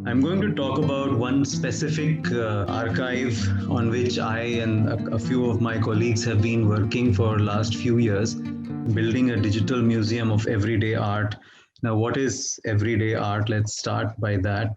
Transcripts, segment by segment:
I'm going to talk about one specific archive on which I and a few of my colleagues have been working for last few years, building a digital museum of everyday art. Now, what is everyday art? Let's start by that.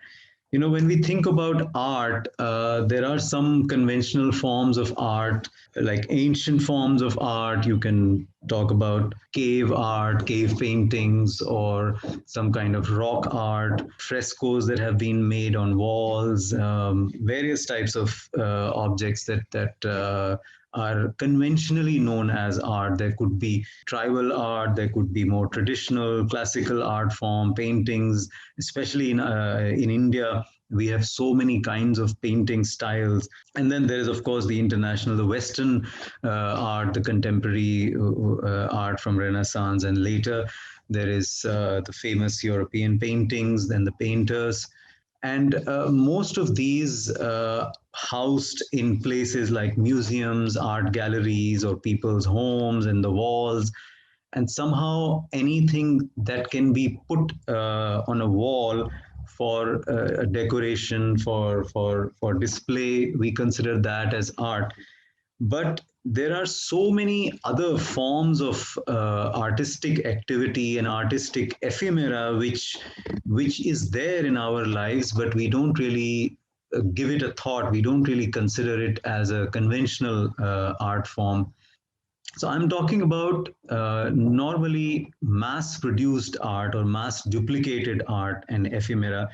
When we think about art, there are some conventional forms of art, like ancient forms of art. You can talk about cave art, cave paintings, or some kind of rock art, frescoes that have been made on walls, various types of objects that are conventionally known as art. There could be tribal art, there could be more traditional classical art form, paintings, especially in India. We have so many kinds of painting styles. And then there is, of course, the international, the Western art, the contemporary art from Renaissance, and later there is the famous European paintings, then the painters. And most of these housed in places like museums, art galleries, or people's homes and the walls. And somehow anything that can be put on a wall for a decoration, for display, we consider that as art. But there are so many other forms of artistic activity and artistic ephemera which is there in our lives, but we don't really give it a thought. We don't really consider it as a conventional art form. So I'm talking about normally mass produced art or mass duplicated art and ephemera,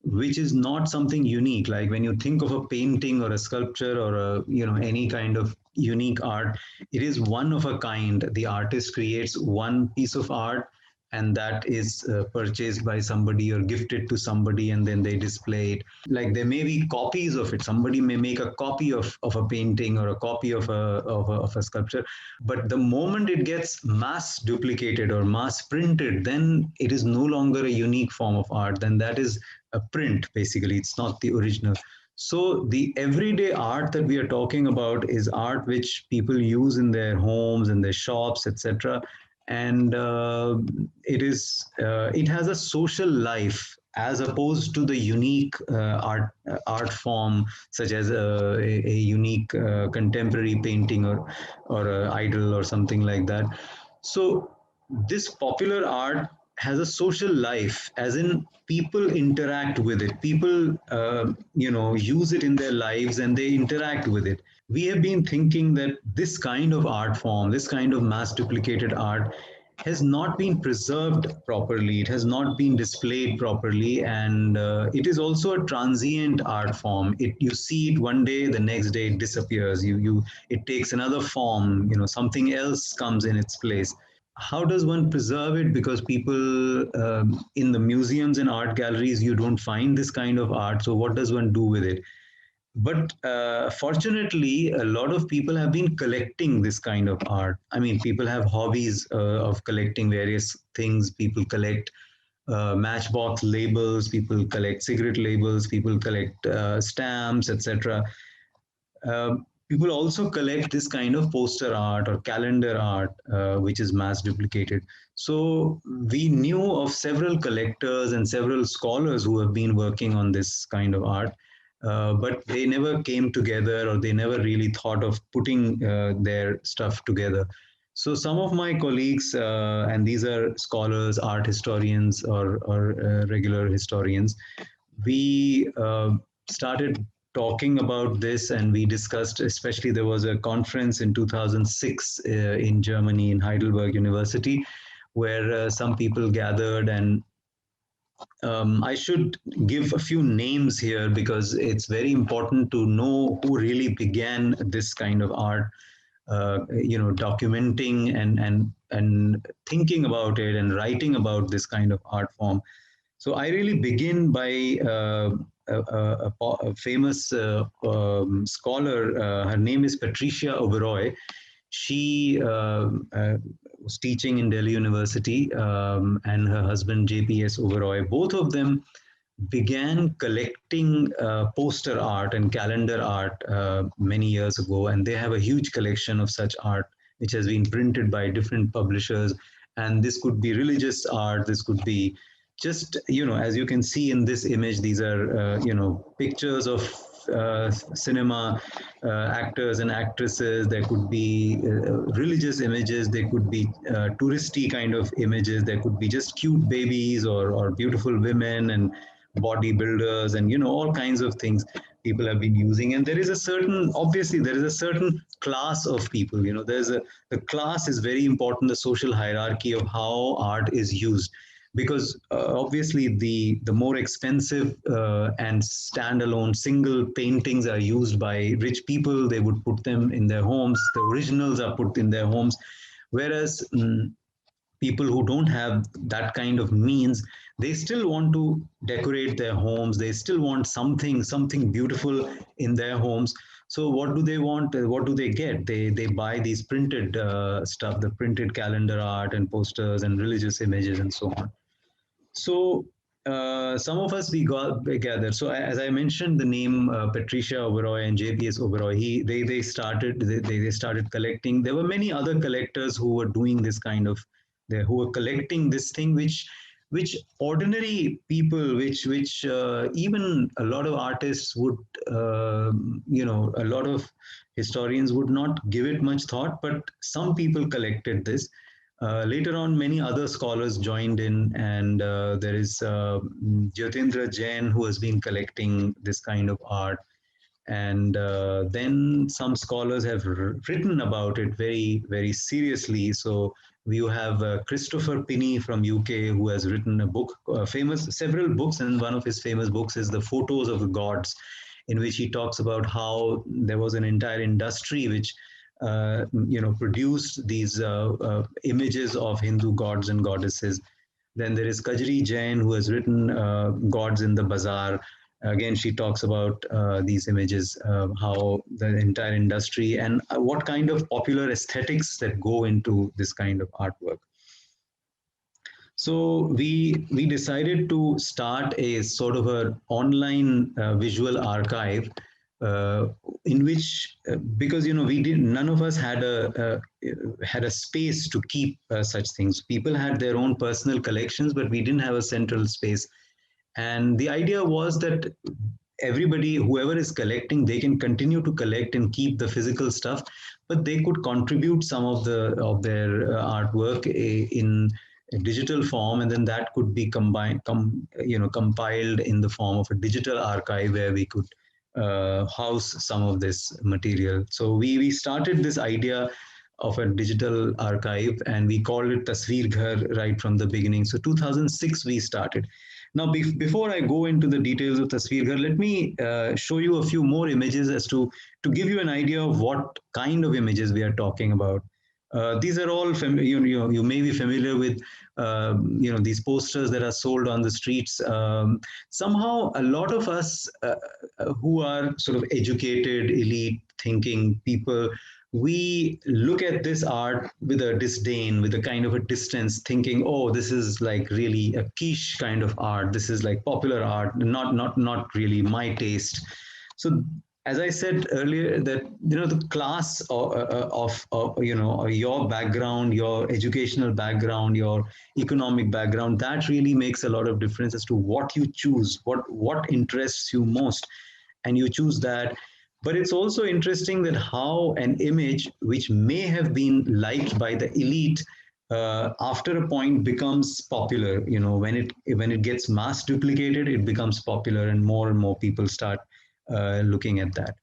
which is not something unique. Like when you think of a painting or a sculpture or any kind of unique art, it is one of a kind. The artist creates one piece of art, and that is purchased by somebody or gifted to somebody, and then they display it. Like there may be copies of it. Somebody may make a copy of a painting or a copy of a sculpture, but the moment it gets mass duplicated or mass printed, then it is no longer a unique form of art. Then that is a print, basically. It's not the original. So the everyday art that we are talking about is art which people use in their homes, in their shops, etc. And it has a social life as opposed to the unique art form, such as a unique contemporary painting or a idol or something like that. So this popular art has a social life, as in people interact with it. People use it in their lives and they interact with it. We have been thinking that this kind of art form, this kind of mass duplicated art, has not been preserved properly. It has not been displayed properly, and it is also a transient art form. You see it one day, the next day it disappears. It takes another form. Something else comes in its place. How does one preserve it? Because people in the museums and art galleries, you don't find this kind of art. So what does one do with it? But fortunately, a lot of people have been collecting this kind of art. I mean, people have hobbies of collecting various things. People collect matchbox labels, people collect cigarette labels, people collect stamps, etc. People also collect this kind of poster art or calendar art, which is mass duplicated. So we knew of several collectors and several scholars who have been working on this kind of art, but they never came together, or they never really thought of putting their stuff together. So some of my colleagues, and these are scholars, art historians, or regular historians, we started talking about this, and we discussed. Especially there was a conference in 2006 in Germany, in Heidelberg University, where some people gathered. And I should give a few names here, because it's very important to know who really began this kind of art, documenting and thinking about it and writing about this kind of art form. So I really begin by a famous scholar. Her name is Patricia Oberoi. She was teaching in Delhi University, and her husband JPS Oberoi. Both of them began collecting poster art and calendar art many years ago, and they have a huge collection of such art which has been printed by different publishers. And this could be religious art, this could be just, as you can see in this image, these are pictures of cinema actors and actresses. There could be religious images, there could be touristy kind of images, there could be just cute babies or beautiful women and bodybuilders, and all kinds of things people have been using. And there is a certain, obviously there is a certain class of people. The class is very important, the social hierarchy of how art is used, because obviously the more expensive and standalone single paintings are used by rich people. They would put them in their homes, the originals are put in their homes, whereas people who don't have that kind of means, they still want to decorate their homes, they still want something beautiful in their homes. So what do they want? What do they get? They buy these printed stuff, the printed calendar art and posters and religious images and so on. So some of us, we got gathered. So as I mentioned, the name Patricia Oberoi and JPS Oberoi, they started collecting. There were many other collectors who were doing this kind of, who were collecting this thing, which ordinary people, which even a lot of artists would, a lot of historians would not give it much thought, but some people collected this. Later on, many other scholars joined in, and there is Jyotindra Jain, who has been collecting this kind of art. And then some scholars have written about it very, very seriously. So you have Christopher Pinney from UK, who has written a book, several books, and one of his famous books is The Photos of the Gods, in which he talks about how there was an entire industry which produced these images of Hindu gods and goddesses. Then there is Kajri Jain, who has written Gods in the Bazaar. Again, she talks about these images, how the entire industry and what kind of popular aesthetics that go into this kind of artwork. So we decided to start a sort of an online visual archive, uh, in which because we did none of us had a space to keep such things. People had their own personal collections, but we didn't have a central space. And the idea was that everybody, whoever is collecting, they can continue to collect and keep the physical stuff, but they could contribute some of their artwork in a digital form, and then that could be compiled in the form of a digital archive where we could house some of this material. So we started this idea of a digital archive, and we called it Tasveer Ghar right from the beginning. So 2006 we started. Now, before I go into the details of Tasveer Ghar, let me show you a few more images as to give you an idea of what kind of images we are talking about. These are all you may be familiar with these posters that are sold on the streets. Somehow, a lot of us who are sort of educated, elite thinking people, we look at this art with a disdain, with a kind of a distance, thinking, oh, this is like really a quiche kind of art, this is like popular art, not really my taste. So as I said earlier, that the class of your background, your educational background, your economic background, that really makes a lot of difference as to what you choose, what interests you most, and you choose that. But it's also interesting that how an image which may have been liked by the elite, after a point becomes popular. When it gets mass duplicated, it becomes popular, and more people start looking at that.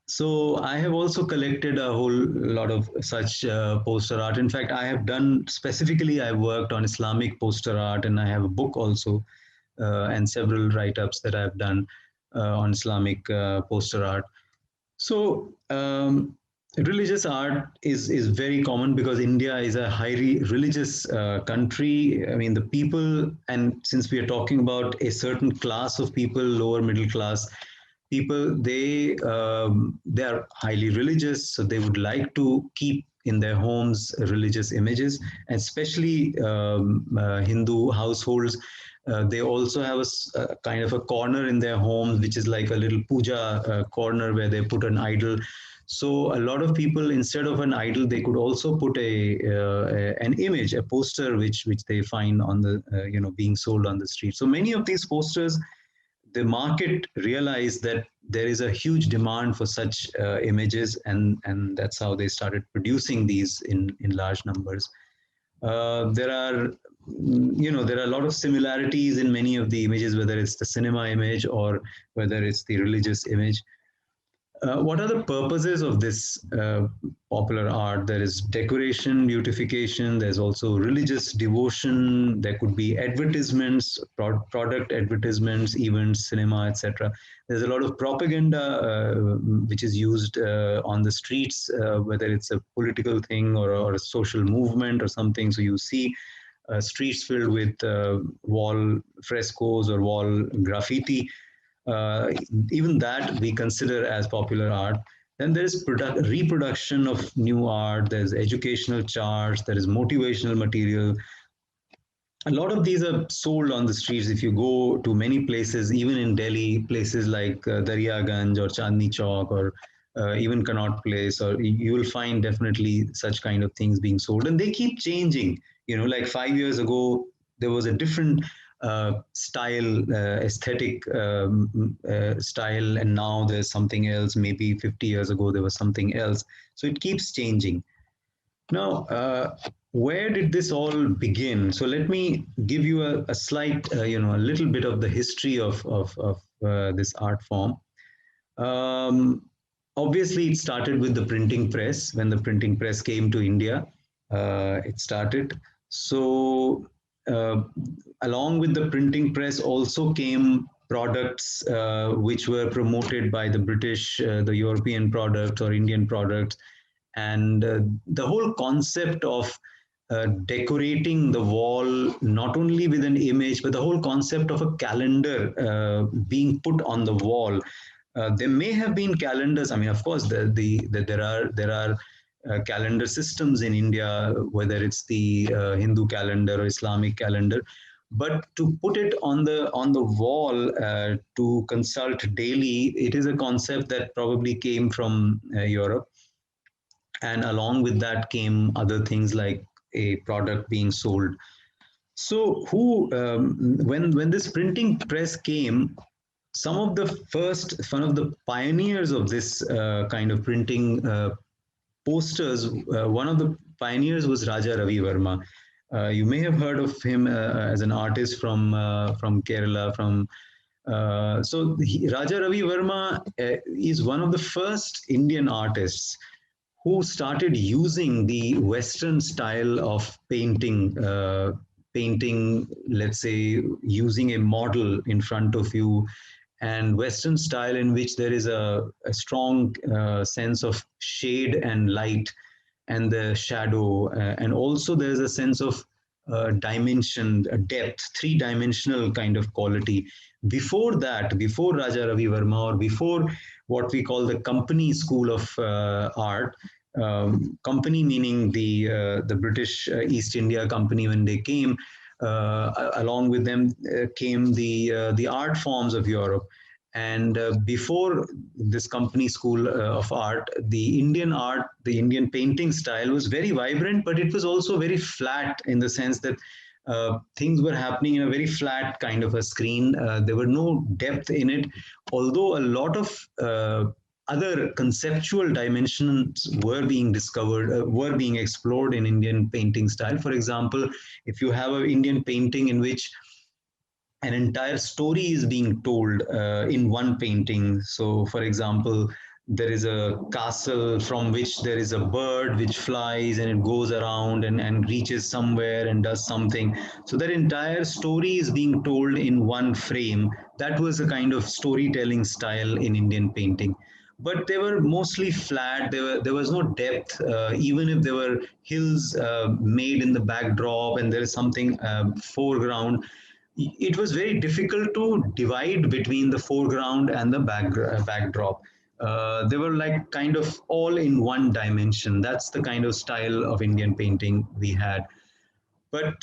So I have also collected a whole lot of such poster art. In fact, I have done specifically, I worked on Islamic poster art, and I have a book also, and several write-ups that I've done on Islamic poster art. So religious art is very common because India is a highly religious country. I mean, the people, and since we are talking about a certain class of people, lower middle class people, they are highly religious, so they would like to keep in their homes religious images, especially Hindu households. They also have a kind of a corner in their homes, which is like a little puja corner where they put an idol. So a lot of people, instead of an idol, they could also put an image, a poster, which they find on the being sold on the street. So many of these posters, the market realized that there is a huge demand for such images, and that's how they started producing these in large numbers. There are there are a lot of similarities in many of the images, whether it's the cinema image or whether it's the religious image. What are the purposes of this popular art? There is decoration, beautification, there's also religious devotion, there could be advertisements, product advertisements, events, cinema, etc. There's a lot of propaganda which is used on the streets, whether it's a political thing or a social movement or something. So you see streets filled with wall frescoes or wall graffiti. uh, Even that we consider as popular art. Then there is reproduction of new art, there's educational charts, there is motivational material. A lot of these are sold on the streets. If you go to many places, even in Delhi, places like Daryaganj or Chandni Chowk or even Connaught Place, or you will find definitely such kind of things being sold, and they keep changing. Like 5 years ago, there was a different style, aesthetic style, and now there's something else. Maybe 50 years ago, there was something else. So it keeps changing. Now, where did this all begin? So let me give you a slight, a little bit of the history of this art form. Um, Obviously, it started with the printing press. When the printing press came to India, it started. So, uh, along with the printing press, also came products which were promoted by the British, the European products or Indian products, and the whole concept of decorating the wall not only with an image, but the whole concept of a calendar being put on the wall. There may have been calendars. I mean, of course, there are calendar systems in India, whether it's the Hindu calendar or Islamic calendar. But to put it on the wall to consult daily, it is a concept that probably came from Europe, and along with that came other things like a product being sold. So, when this printing press came, one of the pioneers of this kind of printing posters, one of the pioneers was Raja Ravi Verma. You may have heard of him as an artist from Kerala. Raja Ravi Verma is one of the first Indian artists who started using the Western style of painting, let's say, using a model in front of you, and Western style in which there is a strong sense of shade and light and the shadow, and also there's a sense of dimension, depth, three-dimensional kind of quality. Before that, before Raja Ravi Verma, or before what we call the company school of art, company meaning the British East India Company, when they came, along with them came the art forms of Europe. And before this company school of art, the Indian painting style was very vibrant, but it was also very flat, in the sense that things were happening in a very flat kind of a screen. There were no depth in it, although a lot of other conceptual dimensions were being discovered, were being explored in Indian painting style. For example, if you have an Indian painting in which an entire story is being told in one painting. So, for example, there is a castle from which there is a bird which flies and it goes around and reaches somewhere and does something. So, that entire story is being told in one frame. That was a kind of storytelling style in Indian painting. But they were mostly flat. There was no depth, even if there were hills made in the backdrop and there is something foreground. It was very difficult to divide between the foreground and the backdrop. They were like kind of all in one dimension. That's the kind of style of Indian painting we had. But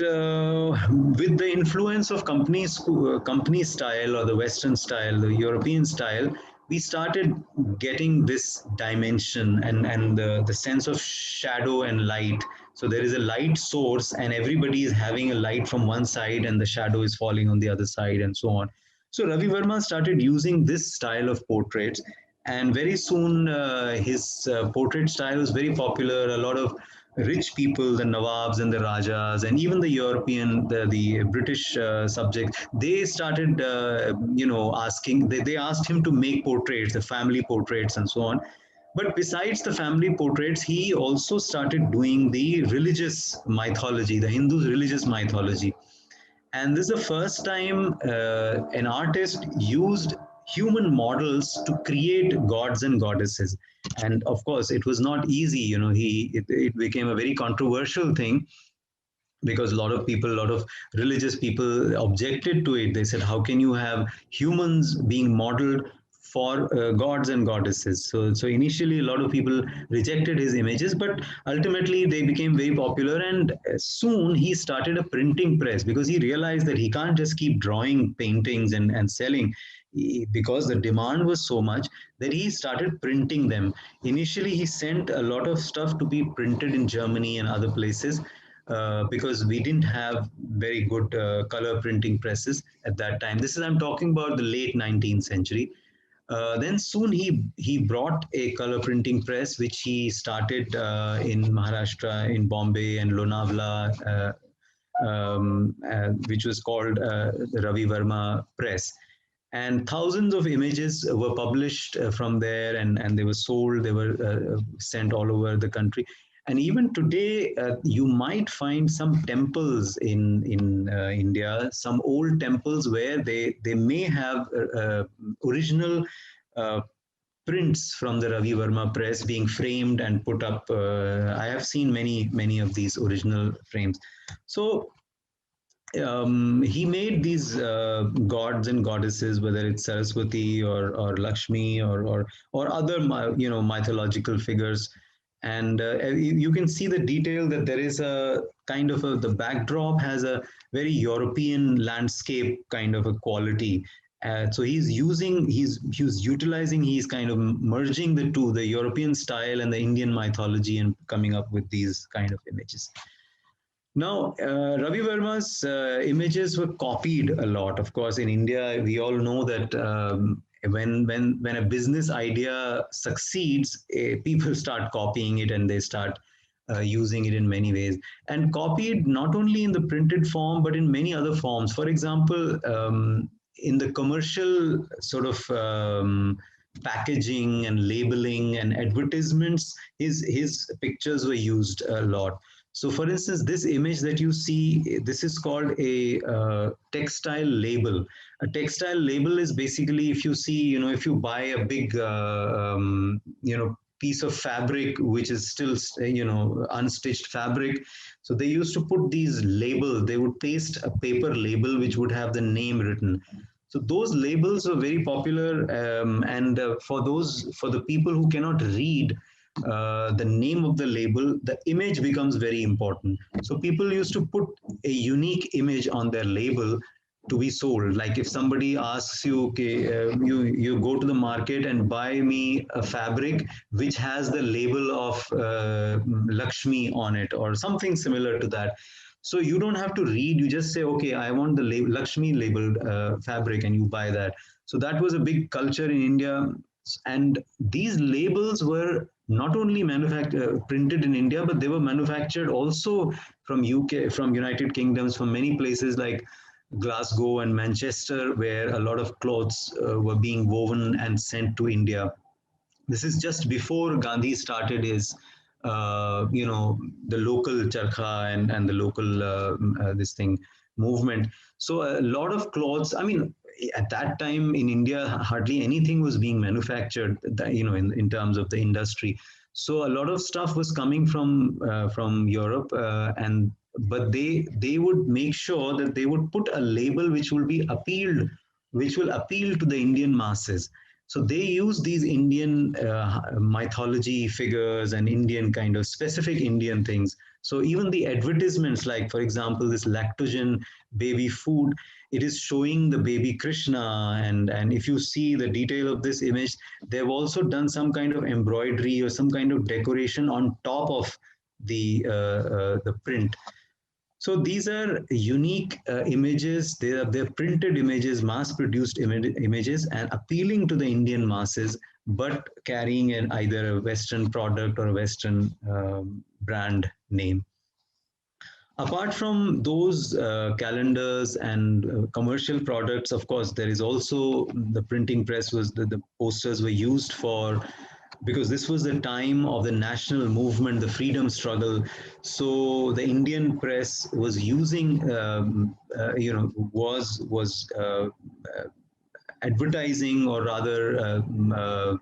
with the influence of company style or the Western style, the European style, we started getting this dimension and the sense of shadow and light. So there is a light source, and everybody is having a light from one side, and the shadow is falling on the other side, and so on. So Ravi Verma started using this style of portraits, and very soon his portrait style was very popular. A lot of rich people, the Nawabs and the Rajas, and even the European, the British subjects, they started, asking, they asked him to make portraits, the family portraits, and so on. But besides the family portraits, he also started doing the religious mythology, the Hindus' religious mythology. And this is the first time an artist used human models to create gods and goddesses. And of course, it was not easy. It became a very controversial thing, because a lot of people, a lot of religious people objected to it. They said, how can you have humans being modeled for gods and goddesses? So initially, a lot of people rejected his images, but ultimately they became very popular. And soon he started a printing press, because he realized that he can't just keep drawing paintings and selling. Because the demand was so much, that he started printing them. Initially, he sent a lot of stuff to be printed in Germany and other places, because we didn't have very good color printing presses at that time. This is, I'm talking about the late 19th century. Then soon he brought a color printing press, which he started in Maharashtra, in Bombay and Lonavala, which was called the Ravi Verma Press. And thousands of images were published from there, and they were sold, they were sent all over the country. And even today, you might find some temples in India, some old temples where they may have original uh, prints from the Ravi Verma press being framed and put up. I have seen many of these original frames. So he made these gods and goddesses, whether it's Saraswati or Lakshmi or other mythological figures, and you can see the detail that there is a kind of the backdrop has a very European landscape kind of a quality. So he's utilizing, he's kind of merging the two, the European style and the Indian mythology, and coming up with these kind of images. Now, Ravi Verma's images were copied a lot. Of course, in India, we all know that when a business idea succeeds, people start copying it, and they start using it in many ways. And copied not only in the printed form, but in many other forms. For example, in the commercial sort of packaging and labeling and advertisements, his pictures were used a lot. So, for instance, this image that you see, this is called a textile label. A textile label is basically, if you see, if you buy a big, piece of fabric which is still, unstitched fabric. So they used to put these labels. They would paste a paper label which would have the name written. So those labels were very popular, and for the people who cannot read the name of the label, the image becomes very important. So people used to put a unique image on their label to be sold. Like if somebody asks you, okay, you go to the market and buy me a fabric which has the label of Lakshmi on it, or something similar to that. So you don't have to read. You just say, okay, I want the Lakshmi labeled fabric, and you buy that. So that was a big culture in India, and these labels were not only manufactured printed in India, but they were manufactured also from UK, from United Kingdoms, from many places like Glasgow and Manchester, where a lot of clothes were being woven and sent to India. This is just before Gandhi started his, the local charkha and the local this thing movement. So a lot of clothes. I mean, at that time in India, hardly anything was being manufactured. In terms of the industry. So a lot of stuff was coming from Europe, and but they would make sure that they would put a label which will be appealed, which will appeal to the Indian masses. So they use these Indian mythology figures and Indian kind of specific Indian things. So even the advertisements, like for example, this lactogen baby food, it is showing the baby Krishna, and if you see the detail of this image, they've also done some kind of embroidery or some kind of decoration on top of the print. So these are unique images. They're printed images, mass-produced images, and appealing to the Indian masses, but carrying either a Western product or a Western brand name. Apart from those calendars and commercial products, of course, there is also the printing press. Was the posters were used for, because this was the time of the national movement, the freedom struggle. So the Indian press was using, advertising, or rather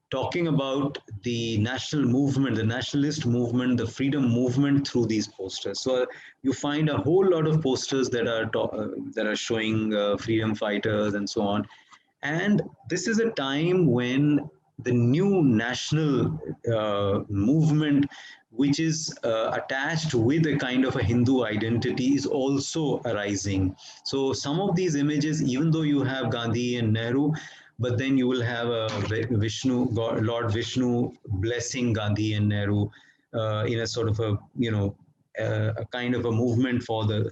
talking about the national movement, the nationalist movement, the freedom movement through these posters. So you find a whole lot of posters that are showing freedom fighters and so on. And this is a time when the new national movement, which is attached with a kind of a Hindu identity, is also arising. So some of these images, even though you have Gandhi and Nehru, but then you will have a Vishnu, God, Lord Vishnu blessing Gandhi and Nehru in a sort of a, a kind of a movement for the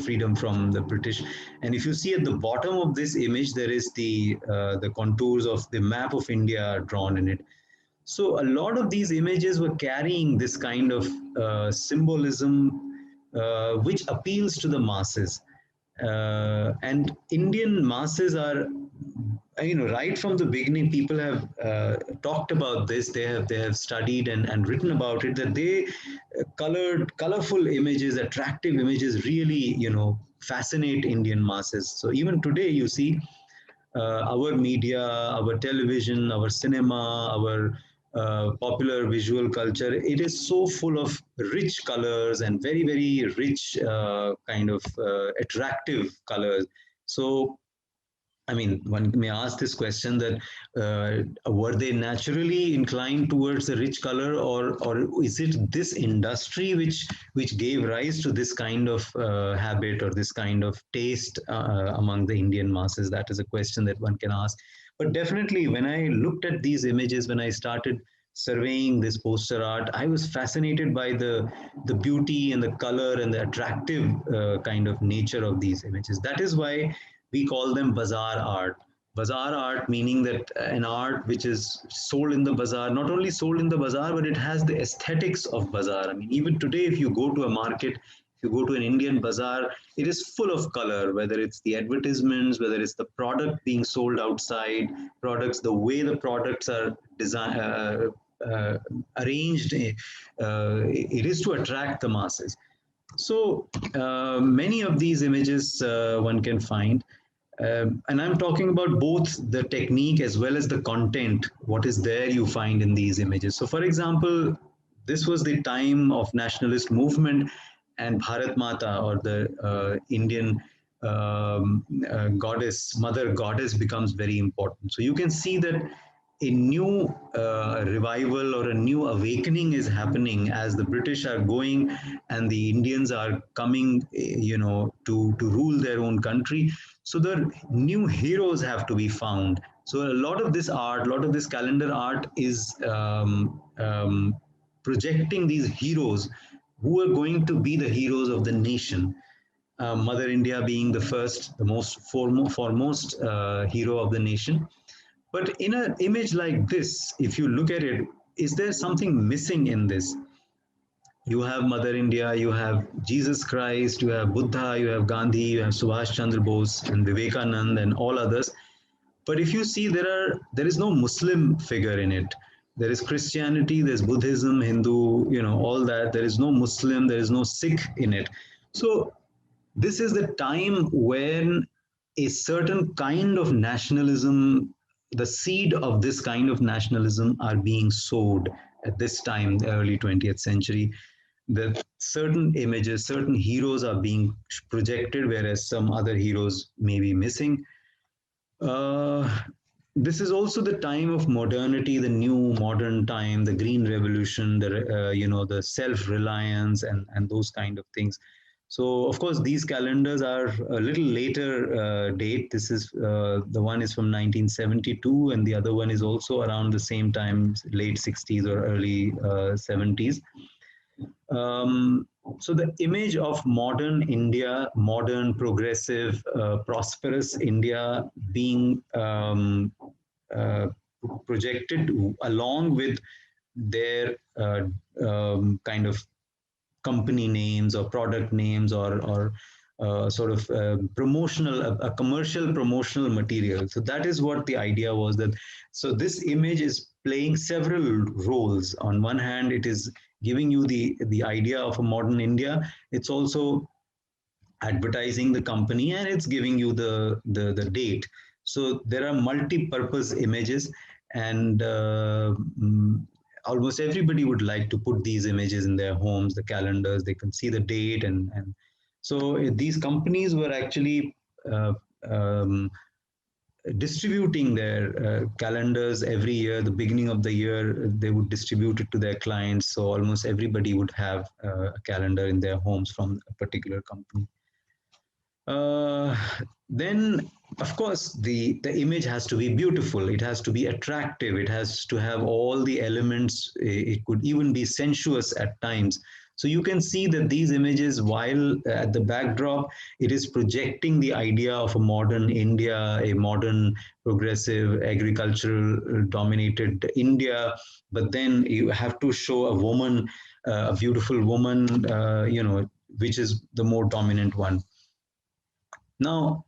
freedom from the British. And if you see at the bottom of this image, there is the contours of the map of India drawn in it. So a lot of these images were carrying this kind of symbolism, which appeals to the masses. And Indian masses are, right from the beginning, people have talked about this. They have studied and written about it, that they colorful images, attractive images, really, fascinate Indian masses. So even today, you see our media, our television, our cinema, our popular visual culture, it is so full of rich colors and very, very rich kind of attractive colors. So I mean, one may ask this question that were they naturally inclined towards a rich color, or is it this industry which gave rise to this kind of habit or this kind of taste among the Indian masses? That is a question that one can ask. But definitely, when I looked at these images, when I started surveying this poster art, I was fascinated by the beauty and the color and the attractive kind of nature of these images. That is why we call them bazaar art. Bazaar art meaning that an art which is sold in the bazaar, not only sold in the bazaar, but it has the aesthetics of bazaar. I mean, even today, if you go to a market, if you go to an Indian bazaar, it is full of color, whether it's the advertisements, whether it's the product being sold outside, products, the way the products are designed, arranged, it is to attract the masses. So many of these images one can find. And I'm talking about both the technique as well as the content, what is there you find in these images. So, for example, this was the time of nationalist movement, and Bharat Mata, or the Indian goddess, mother goddess, becomes very important. So you can see that a new revival or a new awakening is happening as the British are going and the Indians are coming, to rule their own country. So the new heroes have to be found. So a lot of this art, a lot of this calendar art is projecting these heroes who are going to be the heroes of the nation. Mother India being the first, the most foremost hero of the nation. But in an image like this, if you look at it, is there something missing in this? You have Mother India, you have Jesus Christ, you have Buddha, you have Gandhi, you have Subhash Chandra Bose and Vivekanand and all others. But if you see, there is no Muslim figure in it. There is Christianity, there's Buddhism, Hindu, all that. There is no Muslim, there is no Sikh in it. So this is the time when a certain kind of nationalism, the seed of this kind of nationalism are being sowed at this time, the early 20th century. That certain images, certain heroes are being projected, whereas some other heroes may be missing. Uh, this is also the time of modernity, the new modern time, the green revolution, the self-reliance and those kind of things. So, of course, these calendars are a little later date. This is the one is from 1972, and the other one is also around the same time, late 60s or early 70s. So the image of modern India, modern, progressive, prosperous India being uh, projected along with their kind of company names or product names or sort of promotional a commercial promotional material. So that is what the idea was, that so this image is playing several roles. On one hand, it is giving you the idea of a modern India. It's also advertising the company, and it's giving you the date. So there are multi-purpose images, and almost everybody would like to put these images in their homes, the calendars. They can see the date, and so these companies were actually uh, um, distributing their calendars every year. The beginning of the year, they would distribute it to their clients, so almost everybody would have a calendar in their homes from a particular company. uh, then of course the image has to be beautiful, it has to be attractive, it has to have all the elements. It could even be sensuous at times. So you can see that these images, while at the backdrop it is projecting the idea of a modern India, a modern progressive agricultural dominated India, but then you have to show a woman, a beautiful woman, which is the more dominant one. Now,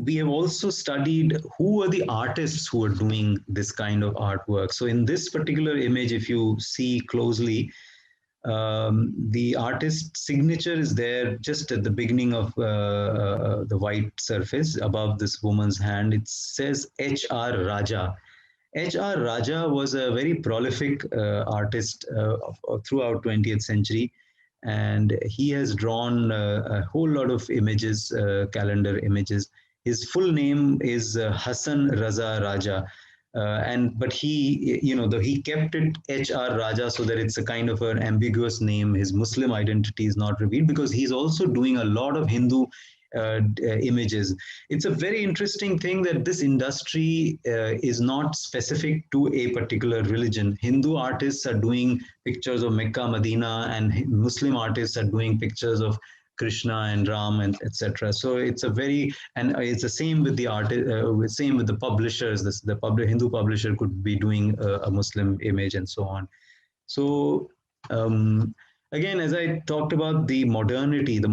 we have also studied who are the artists who are doing this kind of artwork. So, in this particular image, if you see closely, the artist's signature is there just at the beginning of the white surface above this woman's hand. It says H.R. Raja. H.R. Raja was a very prolific artist throughout 20th century, and he has drawn a whole lot of images, calendar images. His full name is Hassan Raza Raja, and but he kept it H.R. Raja so that it's a kind of an ambiguous name. His Muslim identity is not revealed because he's also doing a lot of Hindu images. It's a very interesting thing that this industry is not specific to a particular religion. Hindu artists are doing pictures of Mecca, Medina, and Muslim artists are doing pictures of Krishna and Ram and etc. So it's a very, and it's the same with the artist, same with the publishers. Hindu publisher could be doing a Muslim image and so on. So again, as I talked about the modern India, the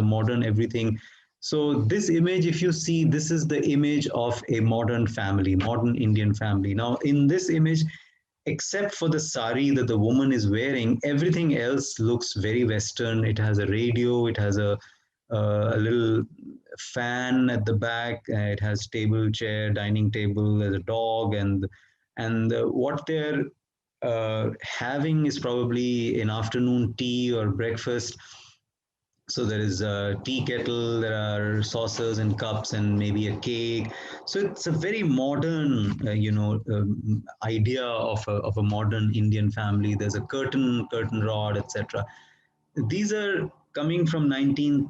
modern everything. So this image, if you see, this is the image of a modern family, modern Indian family. Now, in this image, except for the sari that the woman is wearing, everything else looks very Western. It has a radio, it has a little fan at the back, it has table, chair, dining table, there's a dog, and what they're having is probably an afternoon tea or breakfast. So there is a tea kettle, there are saucers and cups, and maybe a cake. So it's a very modern, idea of a modern Indian family. There's a curtain rod, etc. These are coming from 1930s,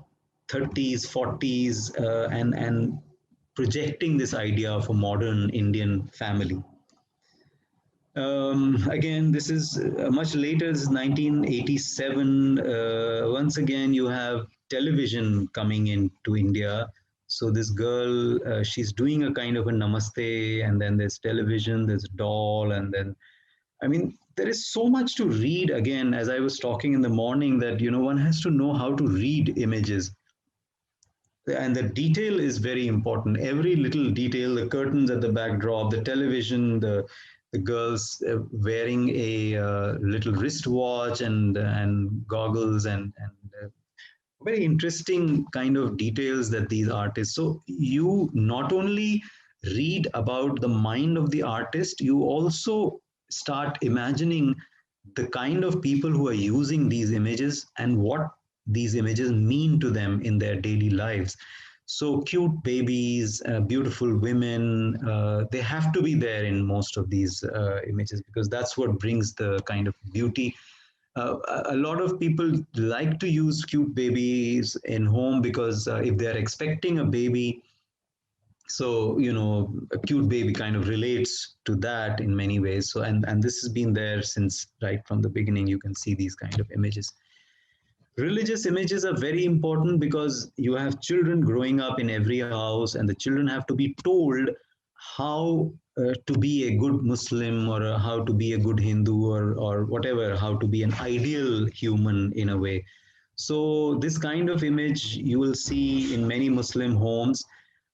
40s, and projecting this idea of a modern Indian family. Again, this is much later, this is 1987. Once again, you have television coming into India. So this girl, she's doing a kind of a namaste, and then there's television, there's a doll, and then, I mean, there is so much to read. Again, as I was talking in the morning, that, one has to know how to read images, and the detail is very important. Every little detail, the curtains at the backdrop, the television, the girls wearing a little wristwatch and goggles, and very interesting kind of details that these artists. So you not only read about the mind of the artist, you also start imagining the kind of people who are using these images and what these images mean to them in their daily lives. So cute babies, beautiful women, they have to be there in most of these images, because that's what brings the kind of beauty. A lot of people like to use cute babies in home, because if they're expecting a baby, so a cute baby kind of relates to that in many ways. So and this has been there since right from the beginning. You can see these kind of images. Religious images are very important, because you have children growing up in every house, and the children have to be told how to be a good Muslim, or how to be a good Hindu, or whatever, how to be an ideal human in a way. So this kind of image you will see in many Muslim homes,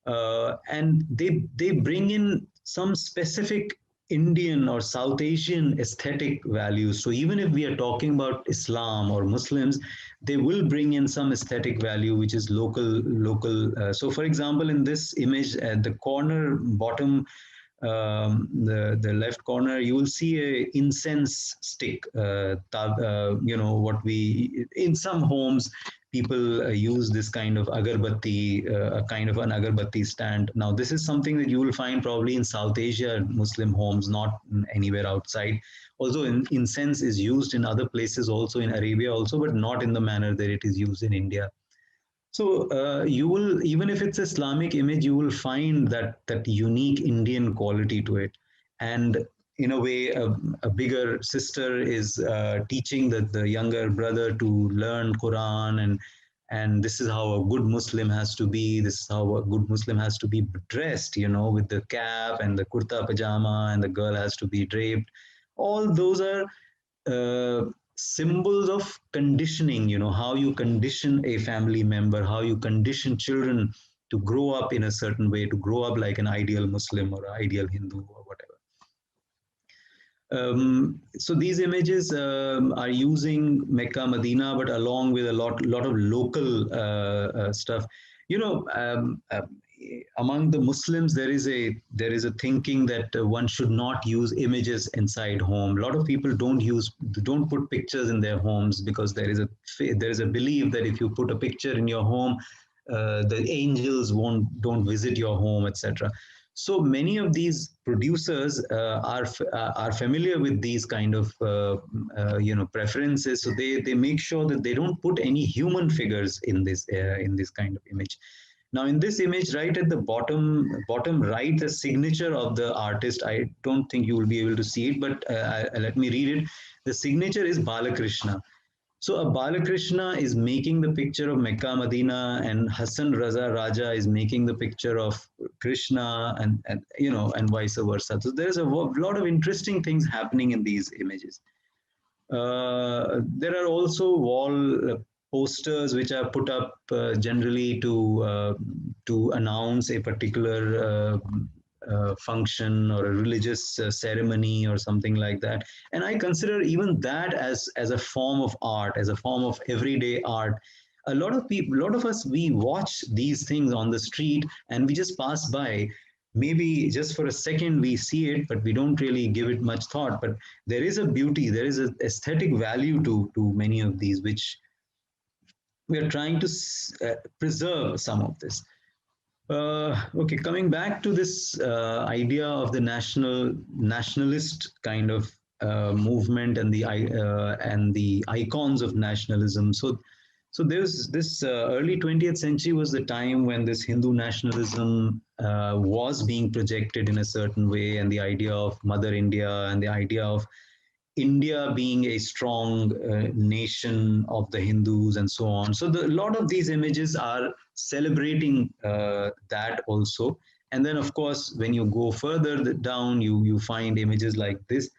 and they bring in some specific Indian or South Asian aesthetic values. So even if we are talking about Islam or Muslims, they will bring in some aesthetic value which is local. So for example, in this image at the corner bottom, the left corner, you will see a incense stick. What we in some homes people use this kind of agarbatti, a kind of an agarbatti stand. Now, this is something that you will find probably in South Asia Muslim homes, not anywhere outside. Although incense is used in other places, also in Arabia, also, but not in the manner that it is used in India. So you will, even if it's Islamic image, you will find that unique Indian quality to it. And in a way, a bigger sister is teaching the younger brother to learn Quran, and this is how a good Muslim has to be. This is how a good Muslim has to be dressed, with the cap and the kurta pajama, and the girl has to be draped. All those are symbols of conditioning, how you condition a family member, how you condition children to grow up in a certain way, to grow up like an ideal Muslim or ideal Hindu or whatever. So these images are using Mecca, Medina, but along with a lot of local stuff. You know, among the Muslims, there is a thinking that one should not use images inside home. A lot of people don't put pictures in their homes, because there is a belief that if you put a picture in your home, the angels don't visit your home, etc. So many of these producers are familiar with these kind of preferences. So they make sure that they don't put any human figures in this kind of image. Now, in this image, right at the bottom right, the signature of the artist. I don't think you will be able to see it, but let me read it. The signature is Balakrishna. So a Balakrishna is making the picture of Mecca, Medina, and Hassan Raza Raja is making the picture of Krishna, and vice versa. So there's a lot of interesting things happening in these images. There are also wall posters which are put up generally to announce a particular function or a religious ceremony or something like that. And I consider even that as a form of art, as a form of everyday art. A lot of people, a lot of us, we watch these things on the street and we just pass by. Maybe just for a second we see it, but we don't really give it much thought. But there is a beauty, there is an aesthetic value to many of these, which we are trying to preserve some of this. Okay, coming back to this idea of the nationalist kind of movement and the icons of nationalism. So there's this early 20th century was the time when this Hindu nationalism was being projected in a certain way, and the idea of Mother India and the idea of India being a strong nation of the Hindus and so on. So a lot of these images are celebrating that also. And then, of course, when you go further down, you find images like this.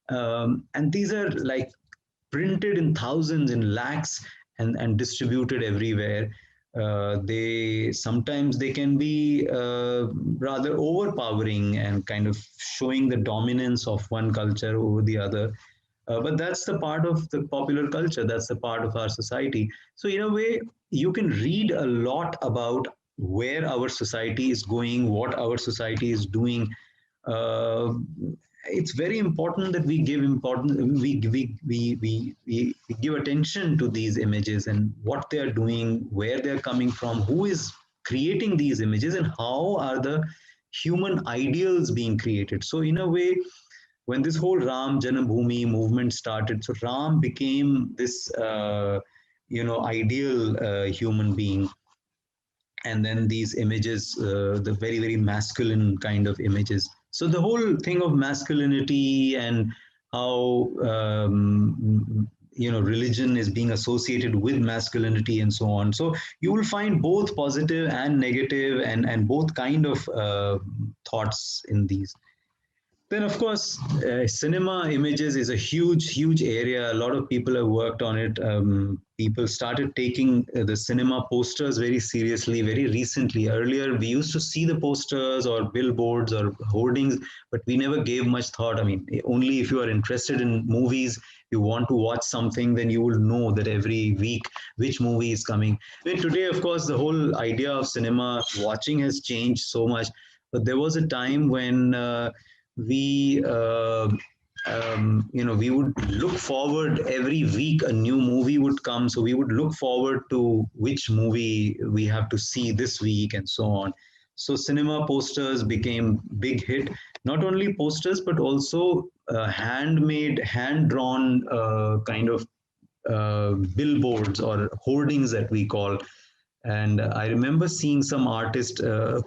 And these are like printed in thousands, in lakhs, and distributed everywhere. They sometimes they can be rather overpowering and kind of showing the dominance of one culture over the other. But that's the part of the popular culture. That's the part of our society. So in a way, you can read a lot about where our society is going, what our society is doing. Uh, it's very important that we give attention to these images and what they are doing, where they are coming from, who is creating these images and how are the human ideals being created. So in a way, when this whole Ram Janambhoomi movement started, so Ram became this ideal human being, and then these images, the very very masculine kind of images. So the whole thing of masculinity and how religion is being associated with masculinity and so on. So you will find both positive and negative and both kind of thoughts in these. Then, of course, cinema images is a huge area. A lot of people have worked on it. People started taking the cinema posters very seriously very recently. Earlier, we used to see the posters or billboards or hoardings, but we never gave much thought. I mean, only if you are interested in movies, you want to watch something, then you will know that every week which movie is coming. I mean, today, of course, the whole idea of cinema watching has changed so much. But there was a time when we we would look forward every week a new movie would come, so we would look forward to which movie we have to see this week and so on. So cinema posters became big hit. Not only posters but also handmade, hand drawn kind of billboards or hoardings that we call. And I remember seeing some artists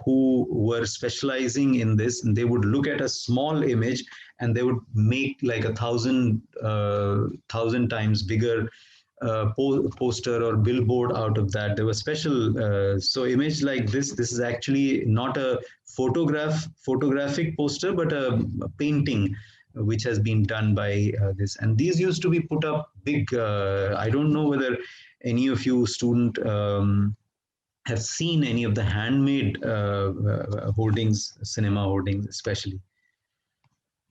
who were specializing in this, and they would look at a small image and they would make like a thousand times bigger poster or billboard out of that. There were special so image like this is actually not a photographic poster, but a painting which has been done by this. And these used to be put up big. I don't know whether any of you student have seen any of the handmade hoardings, cinema hoardings especially.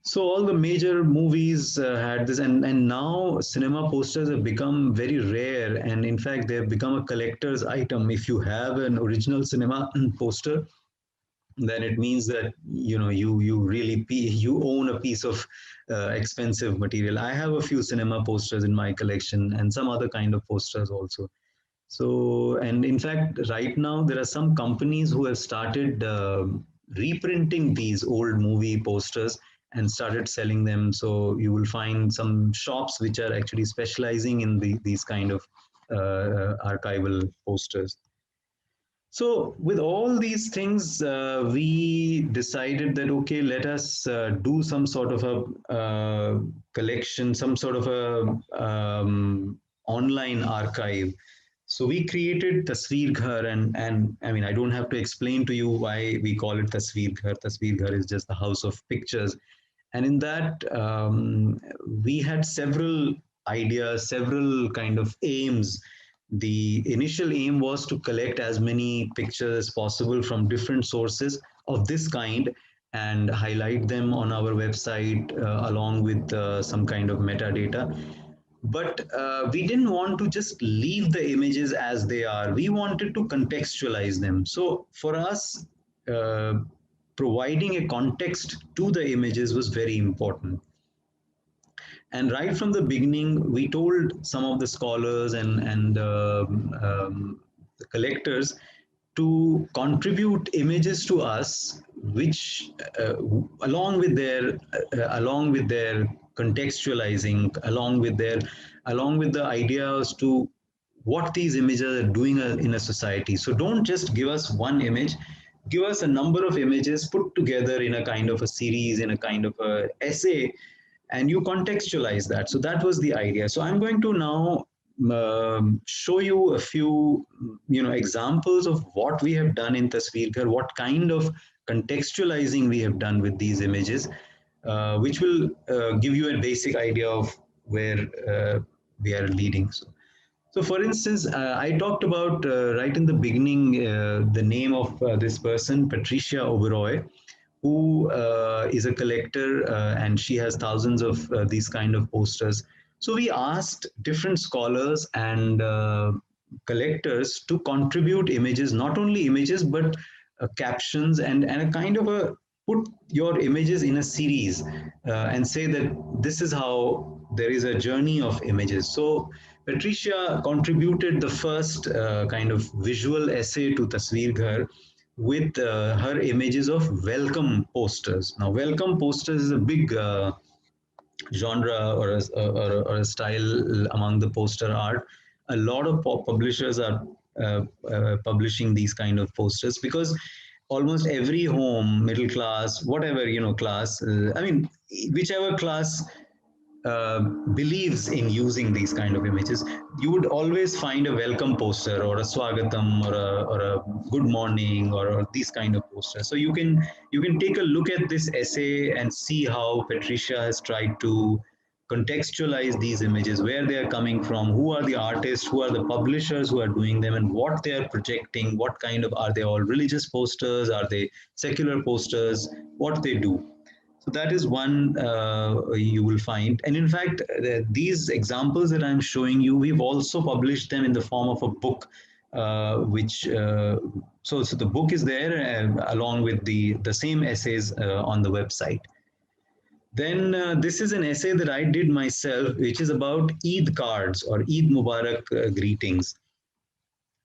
So all the major movies had this, and now cinema posters have become very rare, and in fact they have become a collector's item. If you have an original cinema poster, then it means that you really you own a piece of expensive material. I have a few cinema posters in my collection and some other kind of posters also. So, and in fact, right now there are some companies who have started reprinting these old movie posters and started selling them. So you will find some shops which are actually specializing in these kind of archival posters. So with all these things, we decided that okay, let us do some sort of a collection, some sort of a online archive. So we created Tasveer Ghar, and I mean I don't have to explain to you why we call it Tasveer Ghar. Tasveer Ghar is just the house of pictures, and in that we had several ideas, several kind of aims. The initial aim was to collect as many pictures as possible from different sources of this kind and highlight them on our website along with some kind of metadata. But we didn't want to just leave the images as they are. We wanted to contextualize them. So for us, uh, providing a context to the images was very important. And right from the beginning, we told some of the scholars and the collectors to contribute images to us, which along with their contextualizing, along with the ideas to what these images are doing in a society. So don't just give us one image, give us a number of images put together in a kind of a series, in a kind of a essay, and you contextualize that. So that was the idea. So I'm going to now show you a few examples of what we have done in Tasveer Ghar, what kind of contextualizing we have done with these images, which will give you a basic idea of where we are leading. So for instance, I talked about right in the beginning the name of this person, Patricia Oberoi, who is a collector and she has thousands of these kind of posters. So we asked different scholars and collectors to contribute images, not only images, but captions and a kind of a put your images in a series and say that this is how there is a journey of images. So Patricia contributed the first kind of visual essay to Tasveer Ghar with her images of welcome posters. Now, welcome posters is a big genre or a style among the poster art. A lot of publishers are publishing these kind of posters because almost every home, middle class, whatever class, I mean, whichever class uh, believes in using these kind of images, you would always find a welcome poster or a swagatam or a good morning or these kind of posters. So you can take a look at this essay and see how Patricia has tried to contextualize these images, where they are coming from, who are the artists, who are the publishers who are doing them, and what they are projecting, what kind of, are they all religious posters, are they secular posters, what they do. So that is one you will find. And in fact, these examples that I'm showing you, we've also published them in the form of a book, which so the book is there along with the same essays on the website. Then this is an essay that I did myself, which is about Eid cards or Eid Mubarak greetings.